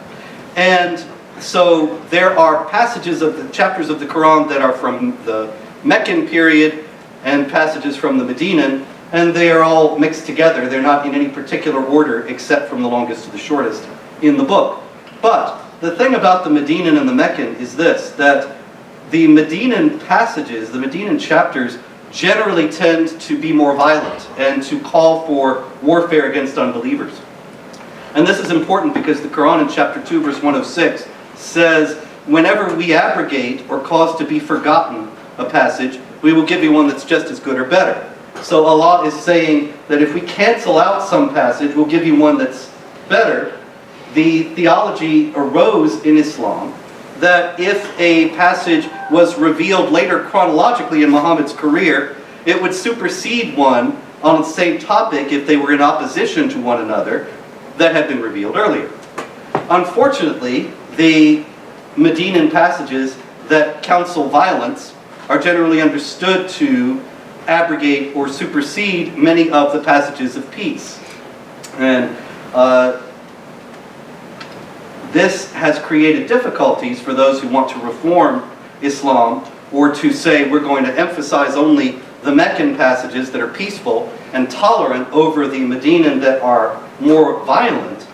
And so there are passages of the chapters of the Quran that are from the Meccan period and passages from the Medinan, and they are all mixed together. They're not in any particular order except from the longest to the shortest in the book. But the thing about the Medinan and the Meccan is this, that the Medinan passages, the Medinan chapters, generally tend to be more violent and to call for warfare against unbelievers. And this is important because the Quran in chapter 2, verse 106 says, whenever we abrogate or cause to be forgotten a passage, we will give you one that's just as good or better. So Allah is saying that if we cancel out some passage, we'll give you one that's better. The theology arose in Islam that if a passage was revealed later chronologically in Muhammad's career, it would supersede one on the same topic if they were in opposition to one another that had been revealed earlier. Unfortunately, the Medinan passages that counsel violence are generally understood to abrogate or supersede many of the passages of peace. And this has created difficulties for those who want to reform Islam or to say we're going to emphasize only the Meccan passages that are peaceful and tolerant over the Medinan that are more violent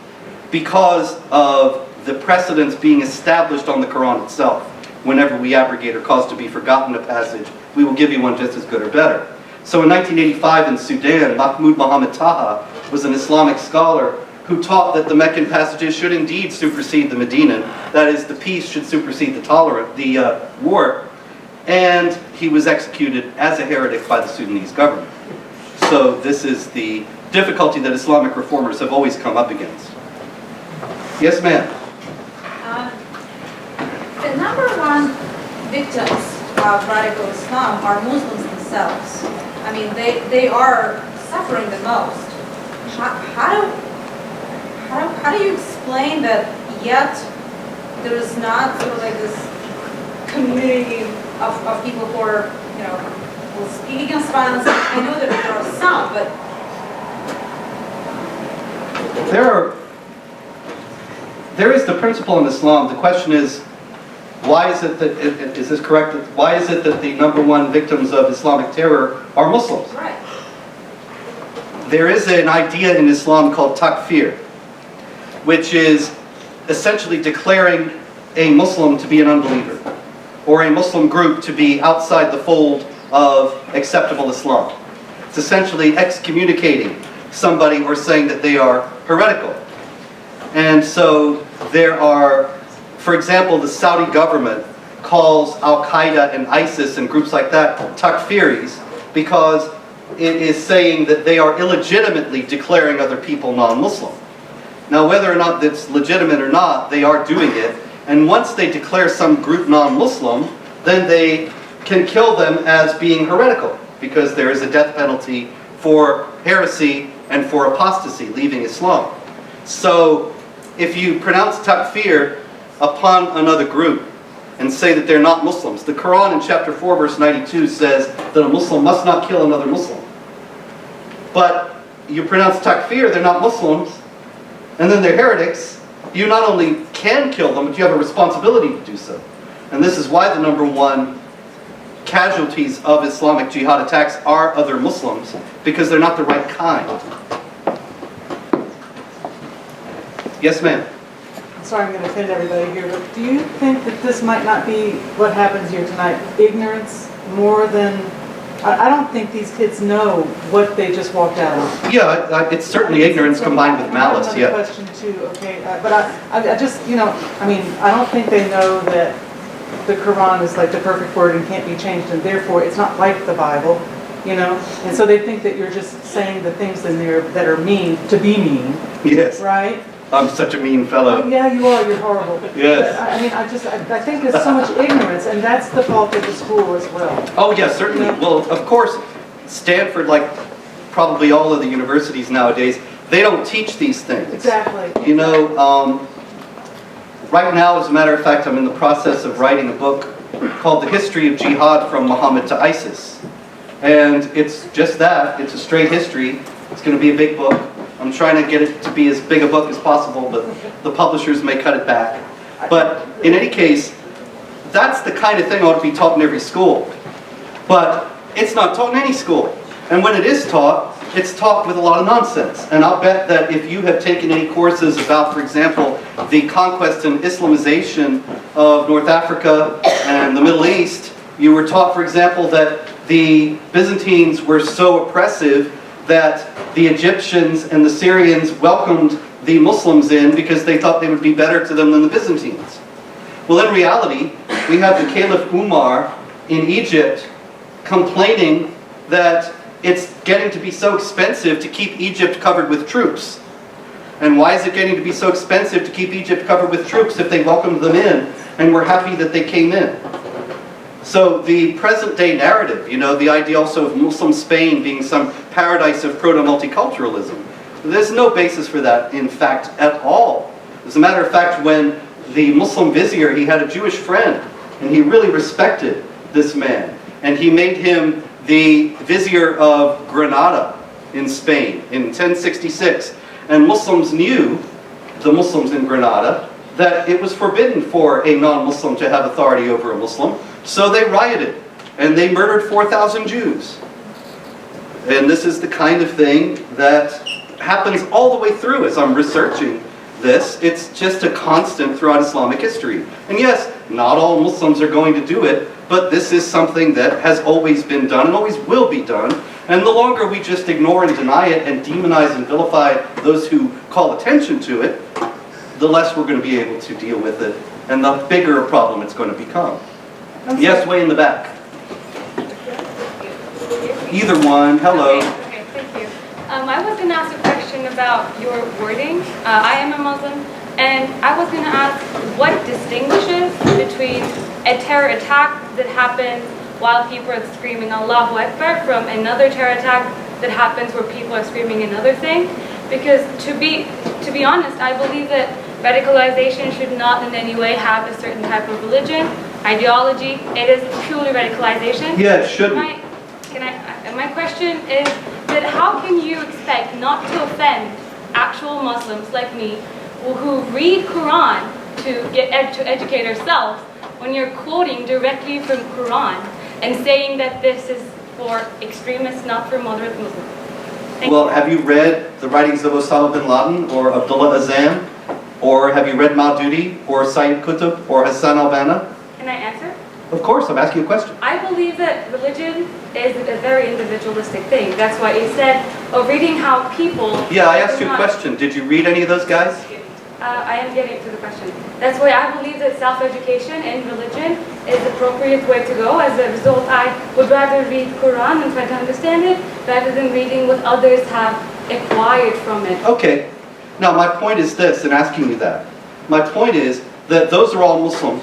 because of the precedents being established on the Quran itself. Whenever we abrogate or cause to be forgotten a passage, we will give you one just as good or better. So in 1985 in Sudan, Mahmoud Mohammed Taha was an Islamic scholar who taught that the Meccan passages should indeed supersede the Medinan. That is, the peace should supersede the war. And he was executed as a heretic by the Sudanese government. So this is the difficulty that Islamic reformers have always come up against. Yes, ma'am? The number one victims of radical Islam are Muslims themselves. I mean, they are suffering the most. How do you explain that yet there is not sort of like this community of people who are, who will speak against violence. I know that there are some, but there is the principle in Islam. The question is, why is it that, is this correct? Why is it that the number one victims of Islamic terror are Muslims? right. There is an idea in Islam called takfir, which is essentially declaring a Muslim to be an unbeliever, or a Muslim group to be outside the fold of acceptable Islam. It's essentially excommunicating somebody or saying that they are heretical. And so there are, for example, the Saudi government calls Al-Qaeda and ISIS and groups like that takfiris because it is saying that they are illegitimately declaring other people non-Muslim. Now, whether or not that's legitimate or not, they are doing it. And once they declare some group non-Muslim, then they can kill them as being heretical, because there is a death penalty for heresy and for apostasy, leaving Islam. So if you pronounce takfir upon another group and say that they're not Muslims, the Quran in chapter 4 verse 92 says that a Muslim must not kill another Muslim. But you pronounce takfir, they're not Muslims, and then they're heretics, you not only can kill them, but you have a responsibility to do so. And this is why the number one casualties of Islamic jihad attacks are other Muslims, because they're not the right kind. Yes, ma'am? I'm sorry I'm going to offend everybody here, but do you think that this might not be what happens here tonight? Ignorance more than... I don't think these kids know what they just walked out on. Yeah, it's certainly ignorance combined with malice, yeah. Another question too, okay, but I just, you know, I mean, I don't think they know that the Quran is like the perfect word and can't be changed, and therefore it's not like the Bible, you know? And so they think that you're just saying the things in there that are mean to be mean. Yes. Right? I'm such a mean fellow. Oh, yeah, you are. You're horrible. Yes. But, I mean, I think there's so much ignorance, and that's the fault of the school as well. Oh, yes, certainly. Yeah. Well, of course, Stanford, like probably all of the universities nowadays, they don't teach these things. Exactly. You know, right now, as a matter of fact, I'm in the process of writing a book called The History of Jihad from Muhammad to ISIS. And it's just that. It's a straight history. It's going to be a big book. I'm trying to get it to be as big a book as possible, but the publishers may cut it back. But in any case, that's the kind of thing ought to be taught in every school. But it's not taught in any school. And when it is taught, it's taught with a lot of nonsense. And I'll bet that if you have taken any courses about, for example, the conquest and Islamization of North Africa and the Middle East, you were taught, for example, that the Byzantines were so oppressive that the Egyptians and the Syrians welcomed the Muslims in because they thought they would be better to them than the Byzantines. Well, in reality, we have the Caliph Umar in Egypt complaining that it's getting to be so expensive to keep Egypt covered with troops. And why is it getting to be so expensive to keep Egypt covered with troops if they welcomed them in and were happy that they came in? So the present day narrative, you know, the idea also of Muslim Spain being some paradise of proto-multiculturalism, there's no basis for that, in fact, at all. As a matter of fact, when the Muslim vizier, he had a Jewish friend, and he really respected this man, and he made him the vizier of Granada in Spain in 1066. And Muslims knew, the Muslims in Granada, that it was forbidden for a non-Muslim to have authority over a Muslim. So they rioted, and they murdered 4,000 Jews. And this is the kind of thing that happens all the way through as I'm researching this. It's just a constant throughout Islamic history. And yes, not all Muslims are going to do it, but this is something that has always been done and always will be done. And the longer we just ignore and deny it and demonize and vilify those who call attention to it, the less we're going to be able to deal with it, and the bigger a problem it's going to become. Yes, way in the back. Either one. Hello. Okay, thank you. I was going to ask a question about your wording. I am a Muslim, and I was going to ask what distinguishes between a terror attack that happens while people are screaming Allahu Akbar from another terror attack that happens where people are screaming another thing. Because to be honest, I believe that radicalization should not in any way have a certain type of religion, ideology. It is purely radicalization. Yeah, it shouldn't. Can My question is that how can you expect not to offend actual Muslims like me who read Quran to educate ourselves when you're quoting directly from Quran and saying that this is for extremists, not for moderate Muslims? Well, have you read the writings of Osama bin Laden or Abdullah Azzam? Or have you read Maududi or Sayyid Qutb or Hassan al-Banna? Can I answer? Of course, I'm asking you a question. I believe that religion is a very individualistic thing. That's why instead of reading how people... Yeah, I asked you a question. Did you read any of those guys? I am getting to the question. That's why I believe that self-education in religion is the appropriate way to go. As a result, I would rather read Quran and try to understand it rather than reading what others have acquired from it. Okay. Now, my point is this, in asking you that. My point is that those are all Muslims,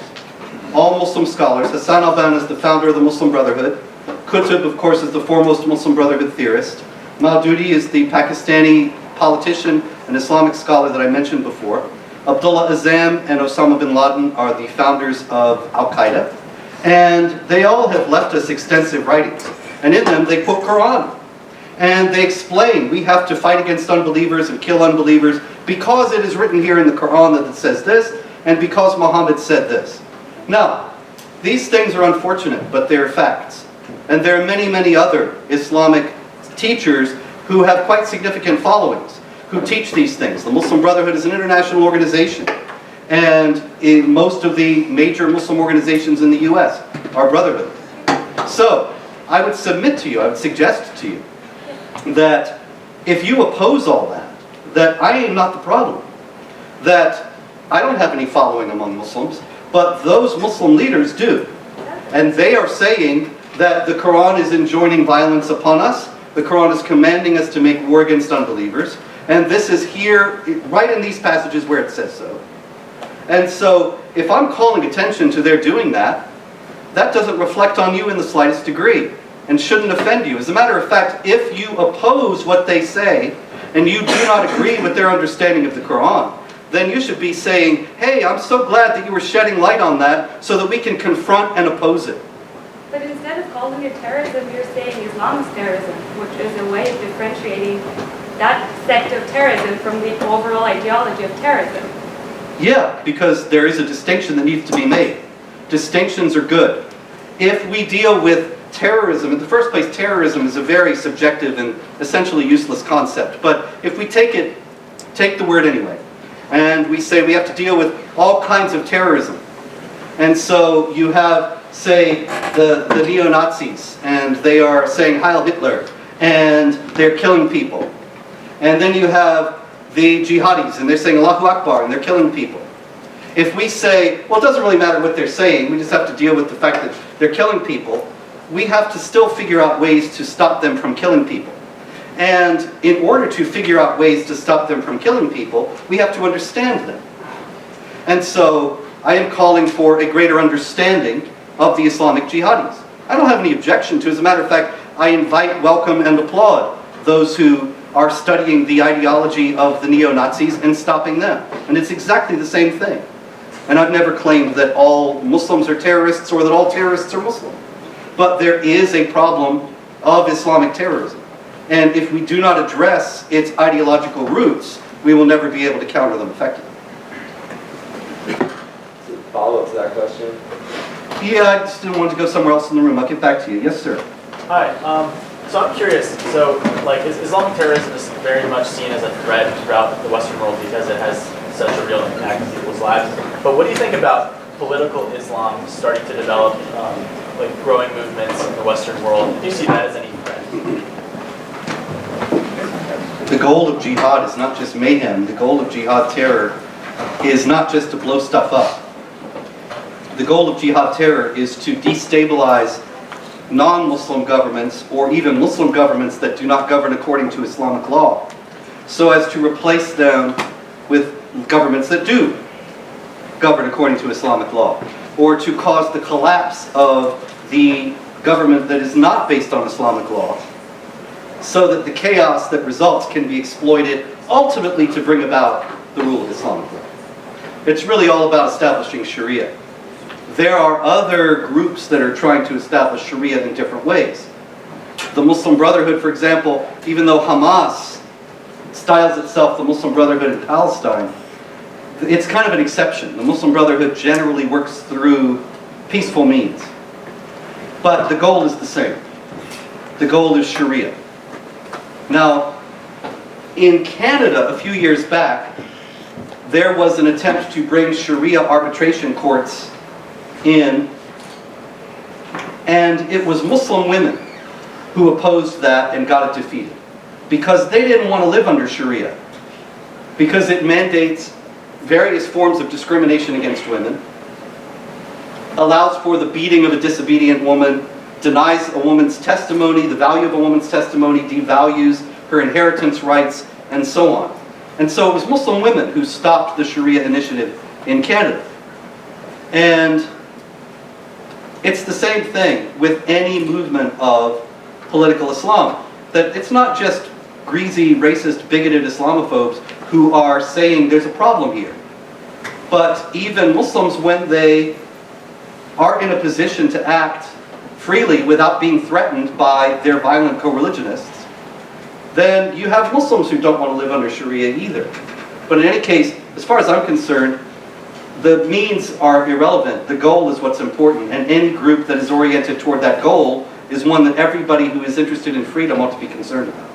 all Muslim scholars. Hassan al-Banna is the founder of the Muslim Brotherhood. Qutb, of course, is the foremost Muslim Brotherhood theorist. Maududi is the Pakistani politician and Islamic scholar that I mentioned before. Abdullah Azzam and Osama bin Laden are the founders of Al-Qaeda. And they all have left us extensive writings. And in them, they quote Quran. And they explain we have to fight against unbelievers and kill unbelievers because it is written here in the Quran that it says this, and because Muhammad said this. Now, these things are unfortunate, but they're facts. And there are many, many other Islamic teachers who have quite significant followings, who teach these things. The Muslim Brotherhood is an international organization. And in most of the major Muslim organizations in the US are brotherhood. So, I would submit to you, I would suggest to you, that if you oppose all that I am not the problem. That I don't have any following among Muslims, but those Muslim leaders do. And they are saying that the Quran is enjoining violence upon us, the Quran is commanding us to make war against unbelievers, and this is here, right in these passages where it says so. And so, if I'm calling attention to their doing that, that doesn't reflect on you in the slightest degree, and shouldn't offend you. As a matter of fact, if you oppose what they say, and you do not agree with their understanding of the Quran, then you should be saying, hey, I'm so glad that you were shedding light on that so that we can confront and oppose it. But instead of calling it terrorism, you're saying Islamist terrorism, which is a way of differentiating that sect of terrorism from the overall ideology of terrorism. Yeah, because there is a distinction that needs to be made. Distinctions are good. If we deal with terrorism, in the first place, terrorism is a very subjective and essentially useless concept. But if we take the word anyway, and we say we have to deal with all kinds of terrorism. And so you have, say, the neo-Nazis, and they are saying Heil Hitler, and they're killing people. And then you have the jihadis, and they're saying Allahu Akbar, and they're killing people. If we say, well, it doesn't really matter what they're saying, we just have to deal with the fact that they're killing people, we have to still figure out ways to stop them from killing people. And in order to figure out ways to stop them from killing people, we have to understand them. And so I am calling for a greater understanding of the Islamic jihadis. I don't have any objection to, as a matter of fact, I invite, welcome, and applaud those who are studying the ideology of the neo-Nazis and stopping them. And it's exactly the same thing. And I've never claimed that all Muslims are terrorists or that all terrorists are Muslim. But there is a problem of Islamic terrorism. And if we do not address its ideological roots, we will never be able to counter them effectively. Follow-up to that question? Yeah, I just didn't want to go somewhere else in the room. I'll get back to you. Yes, sir. Hi. So I'm curious. So, like, Islamic terrorism is very much seen as a threat throughout the Western world because it has such a real impact on people's lives. But what do you think about political Islam starting to develop, like growing movements in the Western world? Do you see that as any threat? The goal of jihad is not just mayhem. The goal of jihad terror is not just to blow stuff up. The goal of jihad terror is to destabilize non-Muslim governments or even Muslim governments that do not govern according to Islamic law, so as to replace them with governments that do govern according to Islamic law, or to cause the collapse of the government that is not based on Islamic law, so that the chaos that results can be exploited ultimately to bring about the rule of Islamic law. It's really all about establishing Sharia. There are other groups that are trying to establish Sharia in different ways. The Muslim Brotherhood, for example, even though Hamas styles itself the Muslim Brotherhood in Palestine, it's kind of an exception. The Muslim Brotherhood generally works through peaceful means. But the goal is the same. The goal is Sharia. Now, in Canada, a few years back, there was an attempt to bring Sharia arbitration courts in, and it was Muslim women who opposed that and got it defeated. Because they didn't want to live under Sharia. Because it mandates various forms of discrimination against women, allows for the beating of a disobedient woman, denies a woman's testimony, the value of a woman's testimony, devalues her inheritance rights, and so on. And so it was Muslim women who stopped the Sharia initiative in Canada. And it's the same thing with any movement of political Islam. That it's not just greasy, racist, bigoted Islamophobes who are saying there's a problem here. But even Muslims, when they are in a position to act freely without being threatened by their violent co-religionists, then you have Muslims who don't want to live under Sharia either. But in any case, as far as I'm concerned, the means are irrelevant. The goal is what's important. And any group that is oriented toward that goal is one that everybody who is interested in freedom ought to be concerned about.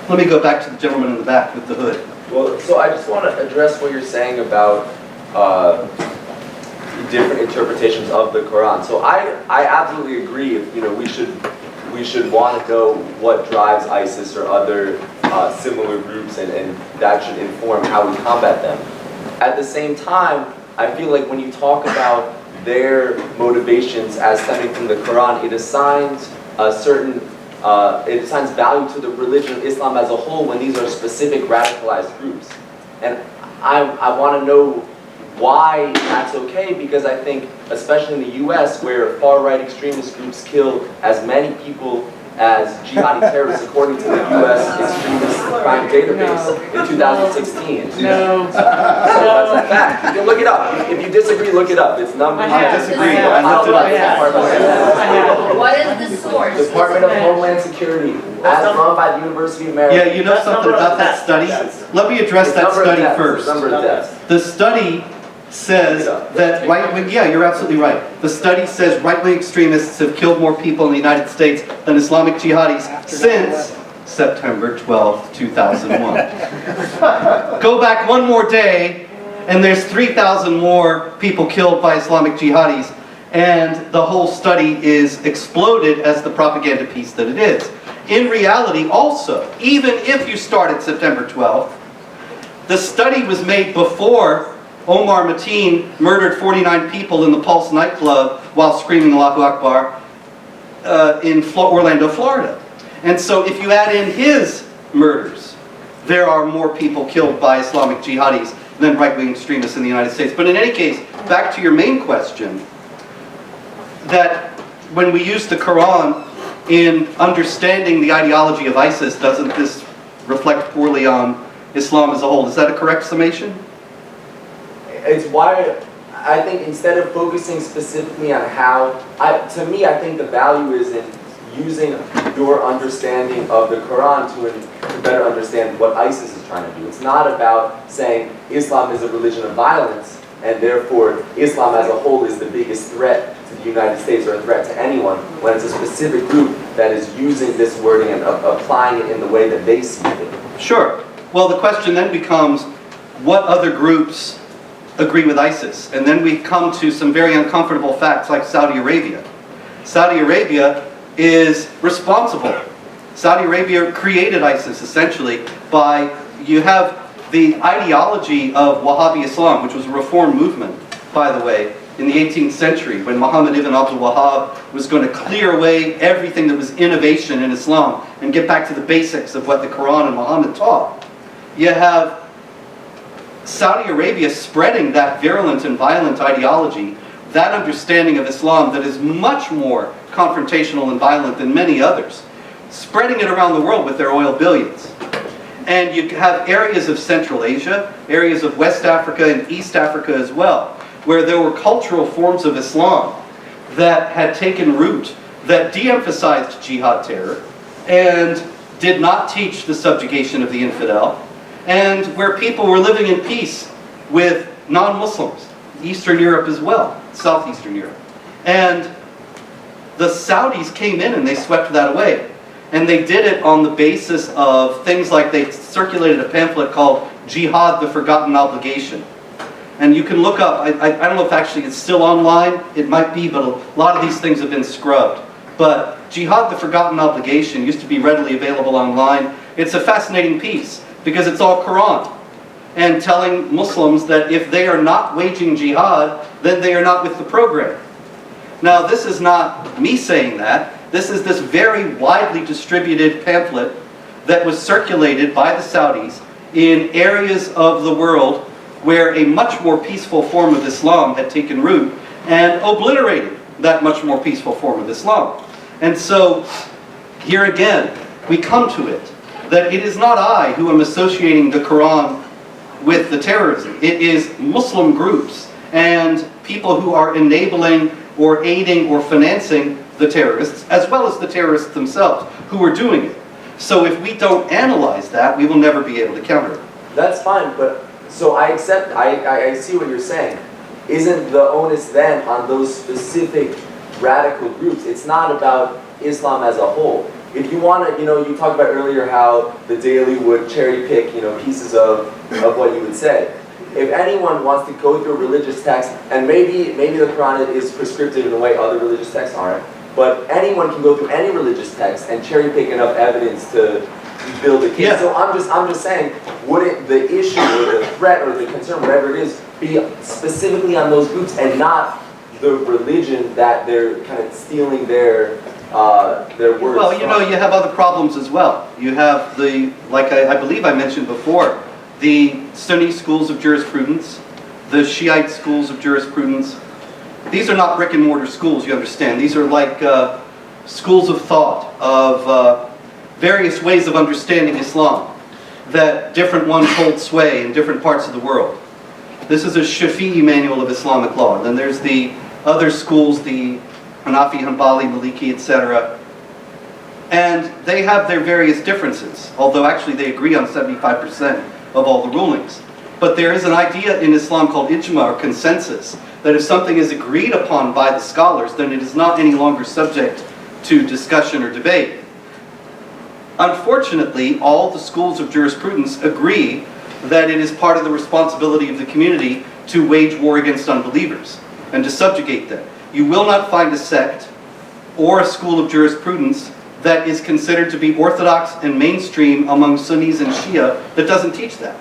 Let me go back to the gentleman in the back with the hood. Well, so I just want to address what you're saying about different interpretations of the Quran. So I absolutely agree. We should want to know what drives ISIS or other similar groups, and that should inform how we combat them. At the same time, I feel like when you talk about their motivations as stemming from the Quran, it assigns value to the religion of Islam as a whole when these are specific radicalized groups. And I want to know why that's okay, because I think, especially in the US, where far-right extremist groups kill as many people as jihadi terrorists, according to the US extremist crime database in 2016. No. So that's a fact. You can look it up. If you disagree, look it up. It's numbers. I disagree. I looked it up. What is the source? Department of Homeland Security, as run by the University of Maryland. Yeah, you know something about that study? Let me address that study first. Number of deaths. The study says that right-wing, yeah, you're absolutely right. The study says right-wing extremists have killed more people in the United States than Islamic jihadis since September 12th, 2001. Go back one more day, and there's 3,000 more people killed by Islamic jihadis, and the whole study is exploded as the propaganda piece that it is. In reality, also, even if you start at September 12th, the study was made before Omar Mateen murdered 49 people in the Pulse nightclub while screaming Allahu Akbar in Orlando, Florida. And so if you add in his murders, there are more people killed by Islamic jihadis than right-wing extremists in the United States. But in any case, back to your main question, that when we use the Quran in understanding the ideology of ISIS, doesn't this reflect poorly on Islam as a whole? Is that a correct summation? It's why I think instead of focusing specifically on how, to me I think the value is in using your understanding of the Quran to better understand what ISIS is trying to do. It's not about saying Islam is a religion of violence and therefore Islam as a whole is the biggest threat to the United States or a threat to anyone, when it's a specific group that is using this wording and applying it in the way that they see it. Sure. Well, the question then becomes, what other groups agree with ISIS? And then we come to some very uncomfortable facts like Saudi Arabia. Saudi Arabia is responsible. Saudi Arabia created ISIS essentially by, you have the ideology of Wahhabi Islam, which was a reform movement, by the way, in the 18th century when Muhammad ibn Abdul Wahhab was going to clear away everything that was innovation in Islam and get back to the basics of what the Quran and Muhammad taught. You have Saudi Arabia spreading that virulent and violent ideology, that understanding of Islam that is much more confrontational and violent than many others, spreading it around the world with their oil billions. And you have areas of Central Asia, areas of West Africa and East Africa as well, where there were cultural forms of Islam that had taken root that de-emphasized jihad terror and did not teach the subjugation of the infidel, and where people were living in peace with non-Muslims, Eastern Europe as well, Southeastern Europe. And the Saudis came in and they swept that away. And they did it on the basis of things like they circulated a pamphlet called Jihad, the Forgotten Obligation. And you can look up, I don't know if actually it's still online, it might be, but a lot of these things have been scrubbed. But Jihad, the Forgotten Obligation used to be readily available online. It's a fascinating piece because it's all Quran and telling Muslims that if they are not waging jihad, then they are not with the program. Now, this is not me saying that. This is this very widely distributed pamphlet that was circulated by the Saudis in areas of the world where a much more peaceful form of Islam had taken root and obliterated that much more peaceful form of Islam. And so, here again, we come to it, that it is not I who am associating the Quran with the terrorism. It is Muslim groups and people who are enabling or aiding or financing the terrorists, as well as the terrorists themselves, who are doing it. So if we don't analyze that, we will never be able to counter it. That's fine, but so I accept, I see what you're saying. Isn't the onus then on those specific radical groups? It's not about Islam as a whole. If you want to, you talked about earlier how the Daily would cherry pick, pieces of what you would say. If anyone wants to go through a religious text, and maybe the Quran is prescriptive in a way other religious texts aren't, but anyone can go through any religious text and cherry pick enough evidence to build a case. Yeah. So I'm just saying, wouldn't the issue or the threat or the concern, whatever it is, be specifically on those groups and not the religion that they're kind of stealing their words Well, from? you have other problems as well. You have like I believe I mentioned before, the Sunni schools of jurisprudence, the Shiite schools of jurisprudence. These are not brick and mortar schools, you understand. These are like schools of thought, of various ways of understanding Islam, that different ones hold sway in different parts of the world. This is a Shafi'i manual of Islamic law. Then there's the other schools, the Hanafi, Hanbali, Maliki, etc. And they have their various differences, although actually they agree on 75% of all the rulings. But there is an idea in Islam called ijma, or consensus, that if something is agreed upon by the scholars, then it is not any longer subject to discussion or debate. Unfortunately, all the schools of jurisprudence agree that it is part of the responsibility of the community to wage war against unbelievers and to subjugate them. You will not find a sect or a school of jurisprudence that is considered to be orthodox and mainstream among Sunnis and Shia that doesn't teach that.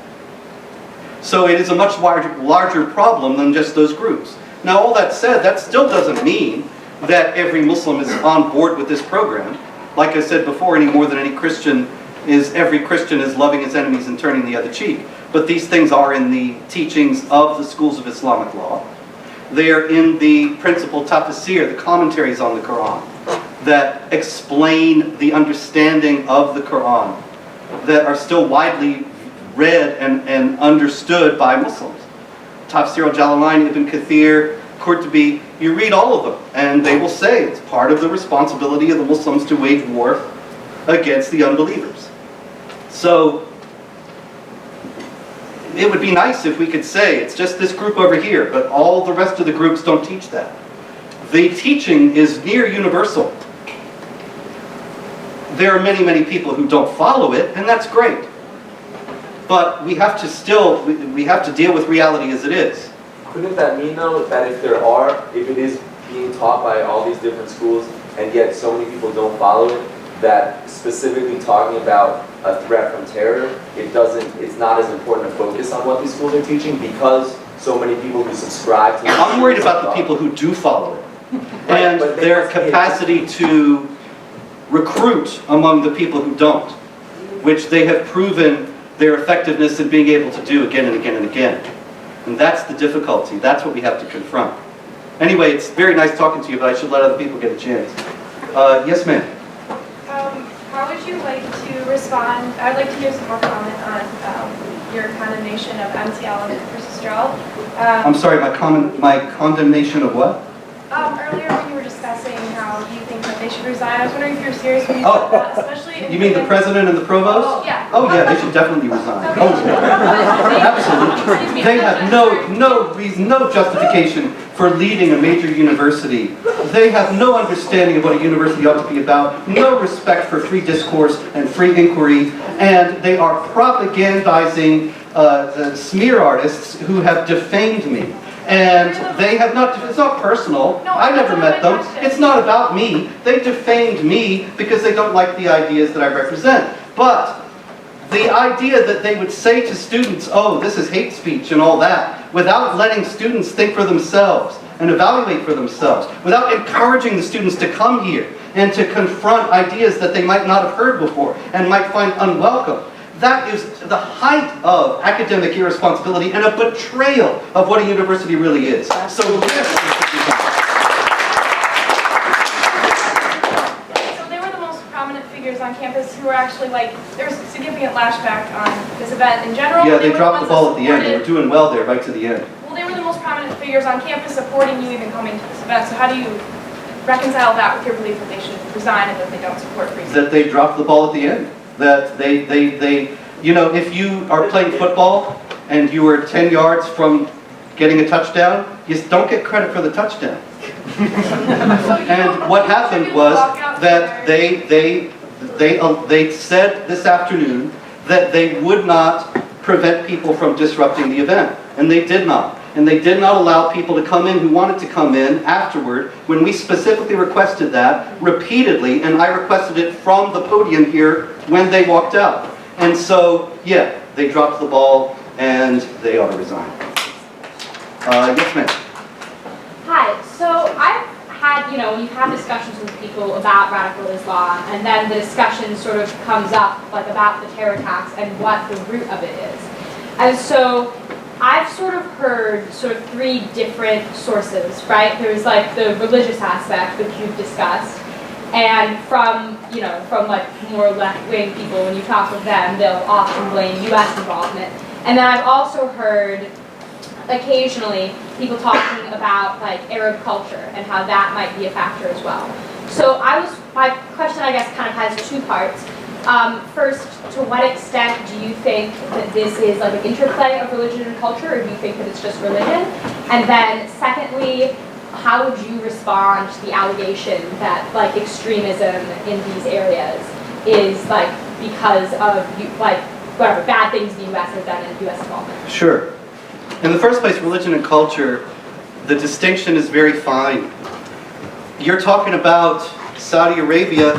So it is a much larger problem than just those groups. Now, all that said, that still doesn't mean that every Muslim is on board with this program. Like I said before, any more than every Christian is loving his enemies and turning the other cheek. But these things are in the teachings of the schools of Islamic law. They are in the principal tafsir, the commentaries on the Quran, that explain the understanding of the Quran, that are still widely read and understood by Muslims. Tafsir al-Jalalain, Ibn Kathir, Qurtubi, you read all of them, and they will say it's part of the responsibility of the Muslims to wage war against the unbelievers. So, it would be nice if we could say it's just this group over here, but all the rest of the groups don't teach that. The teaching is near universal. There are many, many people who don't follow it, and that's great. But we have to deal with reality as it is. Couldn't that mean, though, that if it is being taught by all these different schools, and yet so many people don't follow it, that specifically talking about a threat from terror, it's not as important to focus on what these schools are teaching because so many people who subscribe to I'm worried about the people who do follow it, and but their capacity to recruit among the people who don't, which they have proven their effectiveness in being able to do again and again and again. And that's the difficulty. That's what we have to confront. Anyway, it's very nice talking to you, but I should let other people get a chance. Yes, ma'am. How would you like to respond? I'd like to hear some more comment on your condemnation of anti-element versus Stroll. I'm sorry, my condemnation of what? Earlier when you were discussing how you think that they should resign. I was wondering if you're serious when you Oh. said that, especially if You mean the president and the provost? Yeah. Oh yeah, they should definitely resign. Oh, absolutely. They have no reason, no justification for leading a major university. They have no understanding of what a university ought to be about, no respect for free discourse and free inquiry, and they are propagandizing smear artists who have defamed me. And they have not, it's not personal, I never met them, it's not about me. They defamed me because they don't like the ideas that I represent. But the idea that they would say to students, oh, this is hate speech and all that, without letting students think for themselves and evaluate for themselves, without encouraging the students to come here and to confront ideas that they might not have heard before and might find unwelcome. That is the height of academic irresponsibility and a betrayal of what a university really is. So yes. So they were the most prominent figures on campus who were actually like, there's significant lashback on this event in general. Yeah, they were dropped the ones ball that at the end. They were supported- doing well there right to the end. Well, they were the most prominent figures on campus supporting you even coming to this event. So how do you reconcile that with your belief that they should resign and that they don't support free speech? That they dropped the ball at the end. That they you know, if you are playing football and you were 10 yards from getting a touchdown, you don't get credit for the touchdown. And what happened was that they said this afternoon that they would not prevent people from disrupting the event. And they did not. And they did not allow people to come in who wanted to come in afterward when we specifically requested that repeatedly, and I requested it from the podium here when they walked out. And so, yeah, they dropped the ball and they ought to resign. Yes, ma'am. Hi, so I've had, when you have discussions with people about radical Islam, and then the discussion sort of comes up, like about the terror attacks and what the root of it is. And so I've sort of heard sort of three different sources, right? There's like the religious aspect, which you've discussed, and from like more left-wing people, when you talk with them, they'll often blame U.S. involvement. And then I've also heard occasionally people talking about like Arab culture and how that might be a factor as well. So my question, I guess, kind of has two parts. First, to what extent do you think that this is like an interplay of religion and culture, or do you think that it's just religion? And then secondly, how would you respond to the allegation that like extremism in these areas is like because of like whatever bad things the U.S. has done in U.S. involvement? Sure. In the first place, religion and culture, the distinction is very fine. You're talking about Saudi Arabia.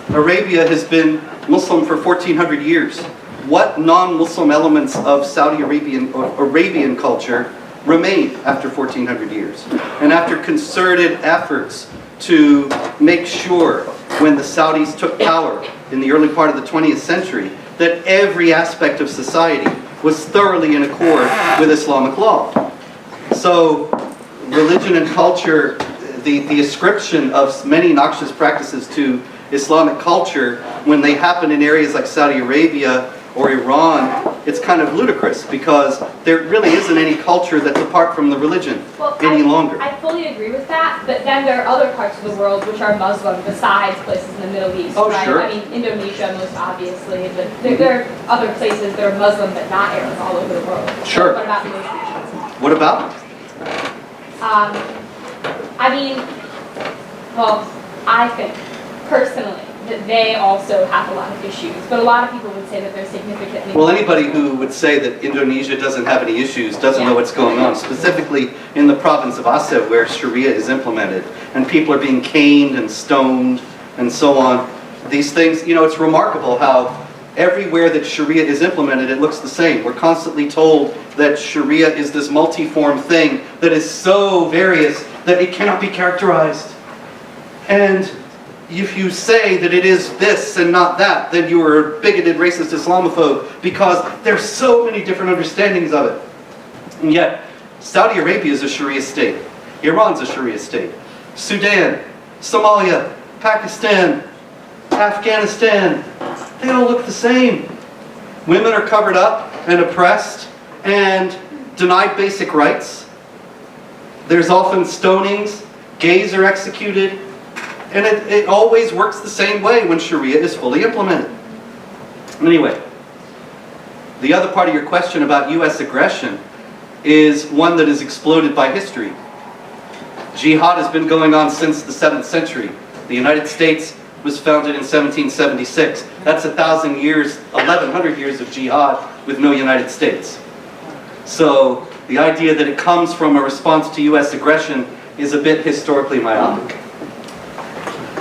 Arabia has been Muslim for 1,400 years. What non-Muslim elements of Saudi Arabian culture remain after 1,400 years? And after concerted efforts to make sure, when the Saudis took power in the early part of the 20th century, that every aspect of society was thoroughly in accord with Islamic law. So religion and culture, the ascription of many noxious practices to Islamic culture, when they happen in areas like Saudi Arabia or Iran, it's kind of ludicrous because there really isn't any culture that's apart from the religion any longer. I fully agree with that, but then there are other parts of the world which are Muslim besides places in the Middle East, Oh, right? sure. I mean, Indonesia most obviously, but there are other places that are Muslim but not Arab all over the world. Sure. So what about those regions? What about? I mean, well, I think personally that they also have a lot of issues, but a lot of people would say that they're significantly Well, anybody who would say that Indonesia doesn't have any issues doesn't know what's going on, specifically in the province of Aceh where Sharia is implemented and people are being caned and stoned and so on. These things, it's remarkable how everywhere that Sharia is implemented, it looks the same. We're constantly told that Sharia is this multiform thing that is so various that it cannot be characterized. And if you say that it is this and not that, then you are a bigoted, racist Islamophobe, because there's so many different understandings of it. And yet, Saudi Arabia is a Sharia state. Iran's a Sharia state. Sudan, Somalia, Pakistan, Afghanistan, they all look the same. Women are covered up and oppressed and denied basic rights. There's often stonings. Gays are executed. And it always works the same way when Sharia is fully implemented. Anyway, the other part of your question about US aggression is one that is exploded by history. Jihad has been going on since the 7th century. The United States was founded in 1776. That's 1,000 years, 1,100 years of jihad with no United States. So the idea that it comes from a response to US aggression is a bit historically myopic.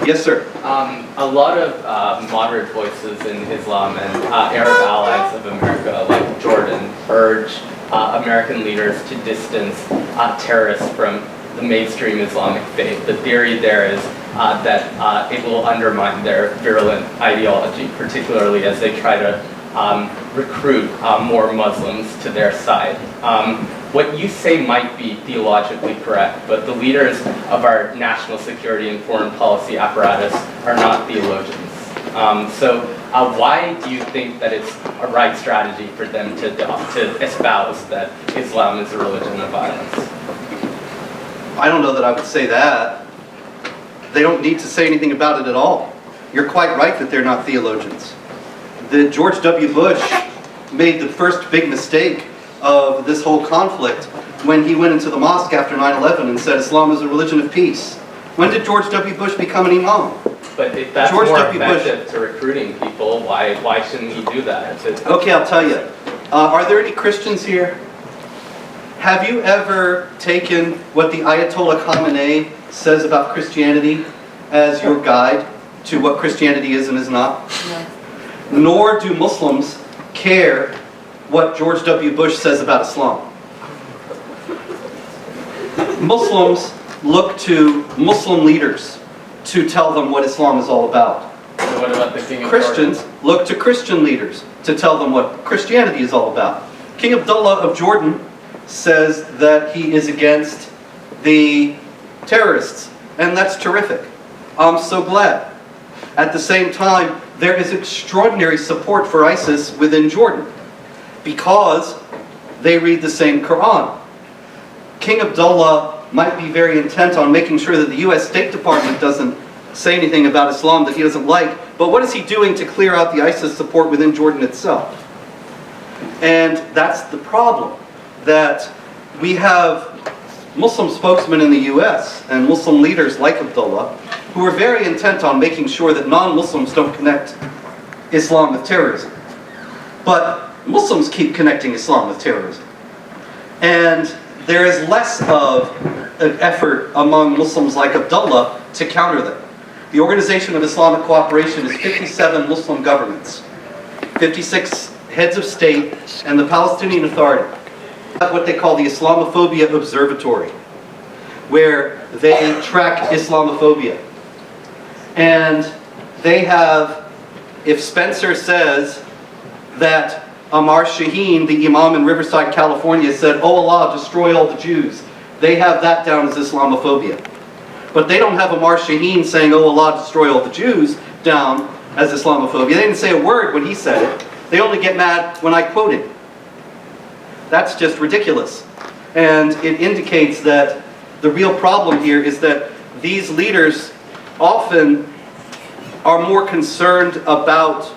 Yes, sir. A lot of moderate voices in Islam and Arab allies of America, like Jordan, urge American leaders to distance terrorists from the mainstream Islamic faith. The theory there is that it will undermine their virulent ideology, particularly as they try to recruit more Muslims to their side. What you say might be theologically correct, but the leaders of our national security and foreign policy apparatus are not theologians. So why do you think that it's a right strategy for them to espouse that Islam is a religion of violence? I don't know that I would say that. They don't need to say anything about it at all. You're quite right that they're not theologians. George W. Bush made the first big mistake of this whole conflict when he went into the mosque after 9/11 and said Islam is a religion of peace. When did George W. Bush become an imam? But if that's George more W. Bush effective to recruiting people, why shouldn't he do that? Okay, I'll tell you. Are there any Christians here? Have you ever taken what the Ayatollah Khamenei says about Christianity as your guide to what Christianity is and is not? No. Nor do Muslims care what George W. Bush says about Islam. Muslims look to Muslim leaders to tell them what Islam is all about. So what about the King of Christians look to Christian leaders to tell them what Christianity is all about. King Abdullah of Jordan says that he is against the terrorists, and that's terrific. I'm so glad. At the same time, there is extraordinary support for ISIS within Jordan because they read the same Quran. King Abdullah might be very intent on making sure that the US State Department doesn't say anything about Islam that he doesn't like, but what is he doing to clear out the ISIS support within Jordan itself? And that's the problem, that we have Muslim spokesmen in the US and Muslim leaders like Abdullah who are very intent on making sure that non-Muslims don't connect Islam with terrorism. But Muslims keep connecting Islam with terrorism. And there is less of an effort among Muslims like Abdullah to counter them. The Organization of Islamic Cooperation is 57 Muslim governments, 56 heads of state, and the Palestinian Authority. What they call the Islamophobia Observatory, where they track Islamophobia. And they have, if Spencer says that Ammar Shaheen, the imam in Riverside, California, said, "Oh Allah, destroy all the Jews," they have that down as Islamophobia. But they don't have Ammar Shaheen saying, "Oh Allah, destroy all the Jews," down as Islamophobia. They didn't say a word when he said it. They only get mad when I quote it. That's just ridiculous. And it indicates that the real problem here is that these leaders often are more concerned about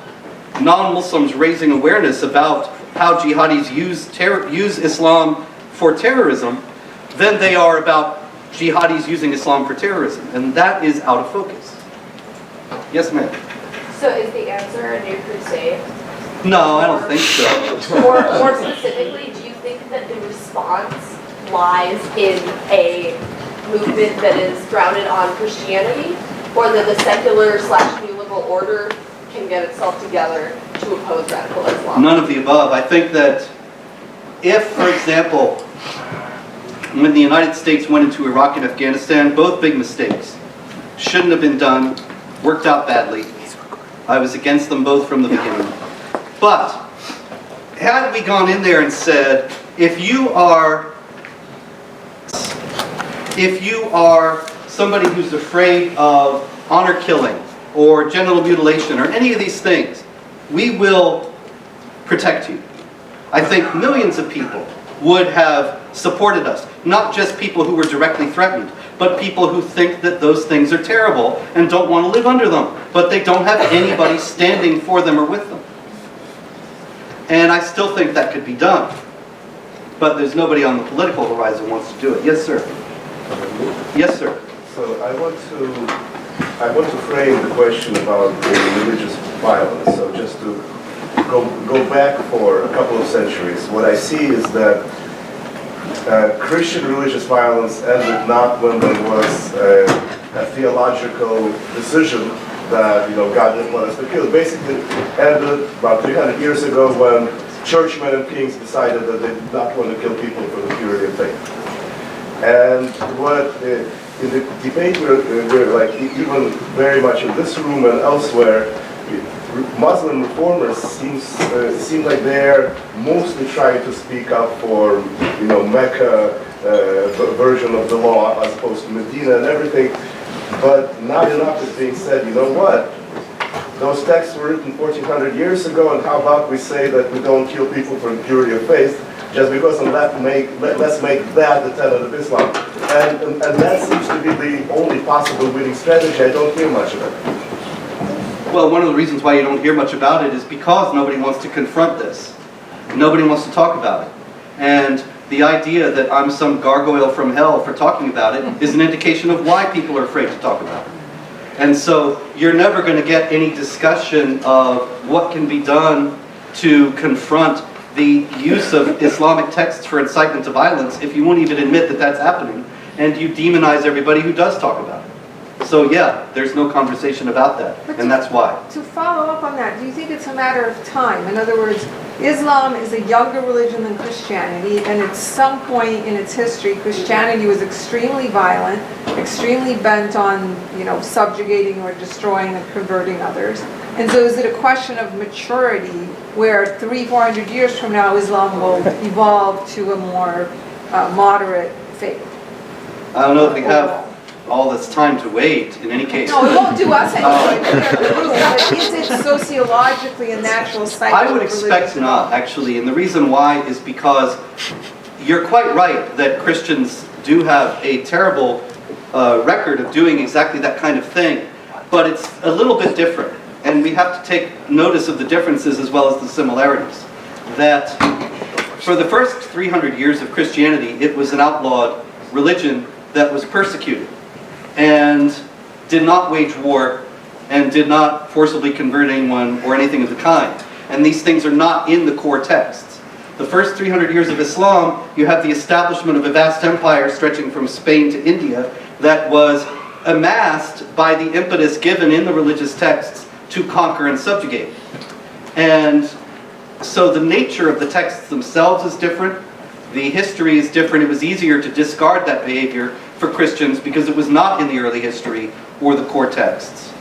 non-Muslims raising awareness about how jihadis use Islam for terrorism than they are about jihadis using Islam for terrorism. And that is out of focus. Yes, ma'am? So is the answer a new crusade? No, I don't think so. Or more specifically, do you think that the response lies in a movement that is grounded on Christianity, or that the secular/new liberal order can get itself together to oppose radical Islam? None of the above. I think that if, for example, when the United States went into Iraq and Afghanistan, both big mistakes, shouldn't have been done, worked out badly. I was against them both from the beginning. But had we gone in there and said, if you are somebody who's afraid of honor killing or genital mutilation or any of these things, we will protect you. I think millions of people would have supported us. Not just people who were directly threatened, but people who think that those things are terrible and don't want to live under them, but they don't have anybody standing for them or with them. And I still think that could be done. But there's nobody on the political horizon who wants to do it. Yes, sir. Yes, sir. So I want to frame the question about the religious violence. So just to go back for a couple of centuries, what I see is that Christian religious violence ended not when there was a theological decision that God didn't want us to kill. Basically, it ended about 300 years ago when churchmen and kings decided that they did not want to kill people for the purity of faith. And what in the debate we're like, even very much in this room and elsewhere, Muslim reformers seem like they're mostly trying to speak up for Mecca version of the law as opposed to Medina and everything, but not enough is being said. You know what? Those texts were written 1400 years ago, and how about we say that we don't kill people for the purity of faith, just because, and let's make that the tenet of Islam. And that seems to be the only possible winning strategy. I don't hear much of it. Well, one of the reasons why you don't hear much about it is because nobody wants to confront this. Nobody wants to talk about it. And the idea that I'm some gargoyle from hell for talking about it is an indication of why people are afraid to talk about it. And so you're never going to get any discussion of what can be done to confront the use of Islamic texts for incitement to violence if you won't even admit that that's happening, and you demonize everybody who does talk about it. So yeah, there's no conversation about that, and that's why. To follow up on that, do you think it's a matter of time? In other words, Islam is a younger religion than Christianity, and at some point in its history, Christianity was extremely violent, extremely bent on, subjugating or destroying and converting others. And so is it a question of maturity where 300-400 years from now, Islam will evolve to a more moderate faith? I don't know if we have all this time to wait, in any case. No, it won't do us any good. But is it sociologically a natural cycle? I would expect not, actually, and the reason why is because you're quite right that Christians do have a terrible record of doing exactly that kind of thing, but it's a little bit different, and we have to take notice of the differences as well as the similarities. That for the first 300 years of Christianity, it was an outlawed religion that was persecuted and did not wage war and did not forcibly convert anyone or anything of the kind. And these things are not in the core texts. The first 300 years of Islam, you have the establishment of a vast empire stretching from Spain to India that was amassed by the impetus given in the religious texts to conquer and subjugate. And so the nature of the texts themselves is different. The history is different. It was easier to discard that behavior for Christians because it was not in the early history or the core texts.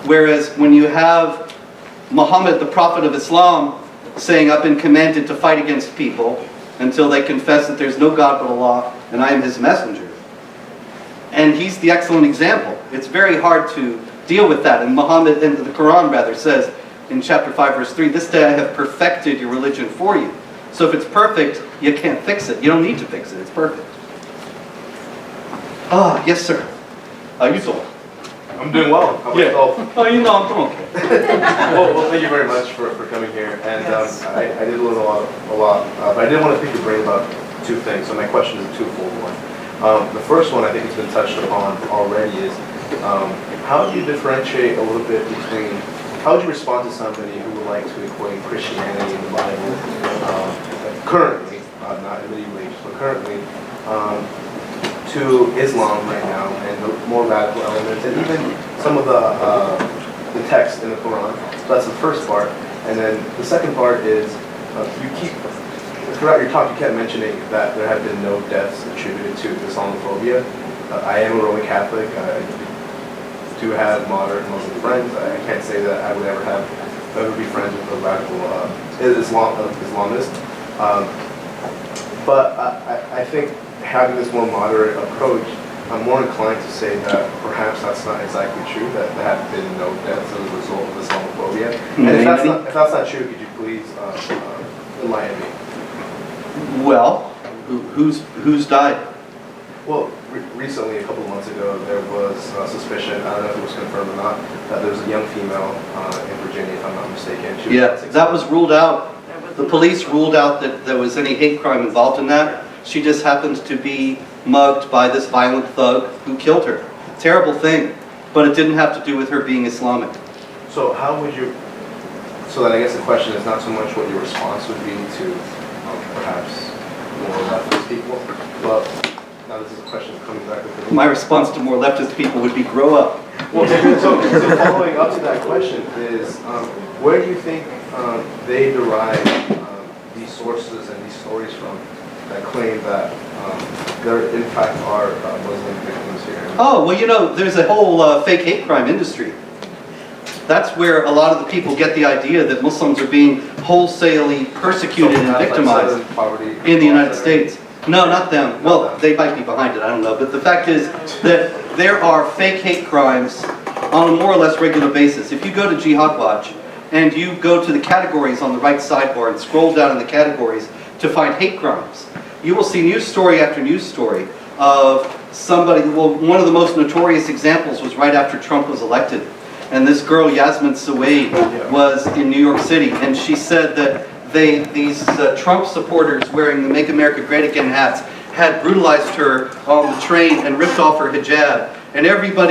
Whereas when you have Muhammad, the prophet of Islam, saying, I've been commanded to fight against people until they confess that there's no God but Allah and I am his messenger. And he's the excellent example. It's very hard to deal with that. And Muhammad, and the Quran rather, says in chapter 5 verse 3, this day I have perfected your religion for you. So if it's perfect, you can't fix it. You don't need to fix it. It's perfect. Ah, yes, sir. You talk. I'm doing well. How about yourself? Oh, I'm doing okay. well, thank you very much for coming here. And I did learn a lot. But I did want to pick your brain about two things. So my question is a twofold one. The first one I think has been touched upon already is how do you differentiate a little bit between, how would you respond to somebody who would like to equate Christianity and the Bible currently, not in medieval ages, but currently, to Islam right now and the more radical elements and even some of the text in the Quran. So that's the first part. And then the second part is throughout your talk you kept mentioning that there have been no deaths attributed to Islamophobia. I am a Roman Catholic. I do have moderate Muslim friends. I can't say that I would ever be friends with a radical Islamist. But I think having this more moderate approach, I'm more inclined to say that perhaps that's not exactly true, that there have been no deaths as a result of Islamophobia. And if that's not true, could you please enlighten me? Well, who's died? Well, recently, a couple of months ago, there was suspicion, I don't know if it was confirmed or not, that there was a young female in Virginia, if I'm not mistaken. She was Yeah, about 16. that was ruled out. The police ruled out that there was any hate crime involved in that. She just happened to be mugged by this violent thug who killed her. Terrible thing, but it didn't have to do with her being Islamic. So how would you, so then I guess the question is not so much what your response would be to perhaps more leftist people, but now this is a question coming back with the... My response to more leftist people would be grow up. Well, so following up to that question is, where do you think they derive these sources and these stories from that claim that there in fact are Muslim victims here? Oh, well, you know, there's a whole fake hate crime industry. That's where a lot of the people get the idea that Muslims are being wholesalely persecuted and victimized in the United States. No, not them. Well, they might be behind it, I don't know. But the fact is that there are fake hate crimes on a more or less regular basis. If you go to Jihad Watch and you go to the categories on the right sidebar and scroll down in the categories to find hate crimes, you will see news story after news story of somebody, well, one of the most notorious examples was right after Trump was elected. And this girl, Yasmin Suwaid, was in New York City, and she said that these Trump supporters wearing the Make America Great Again hats had brutalized her on the train and ripped off her hijab. And everybody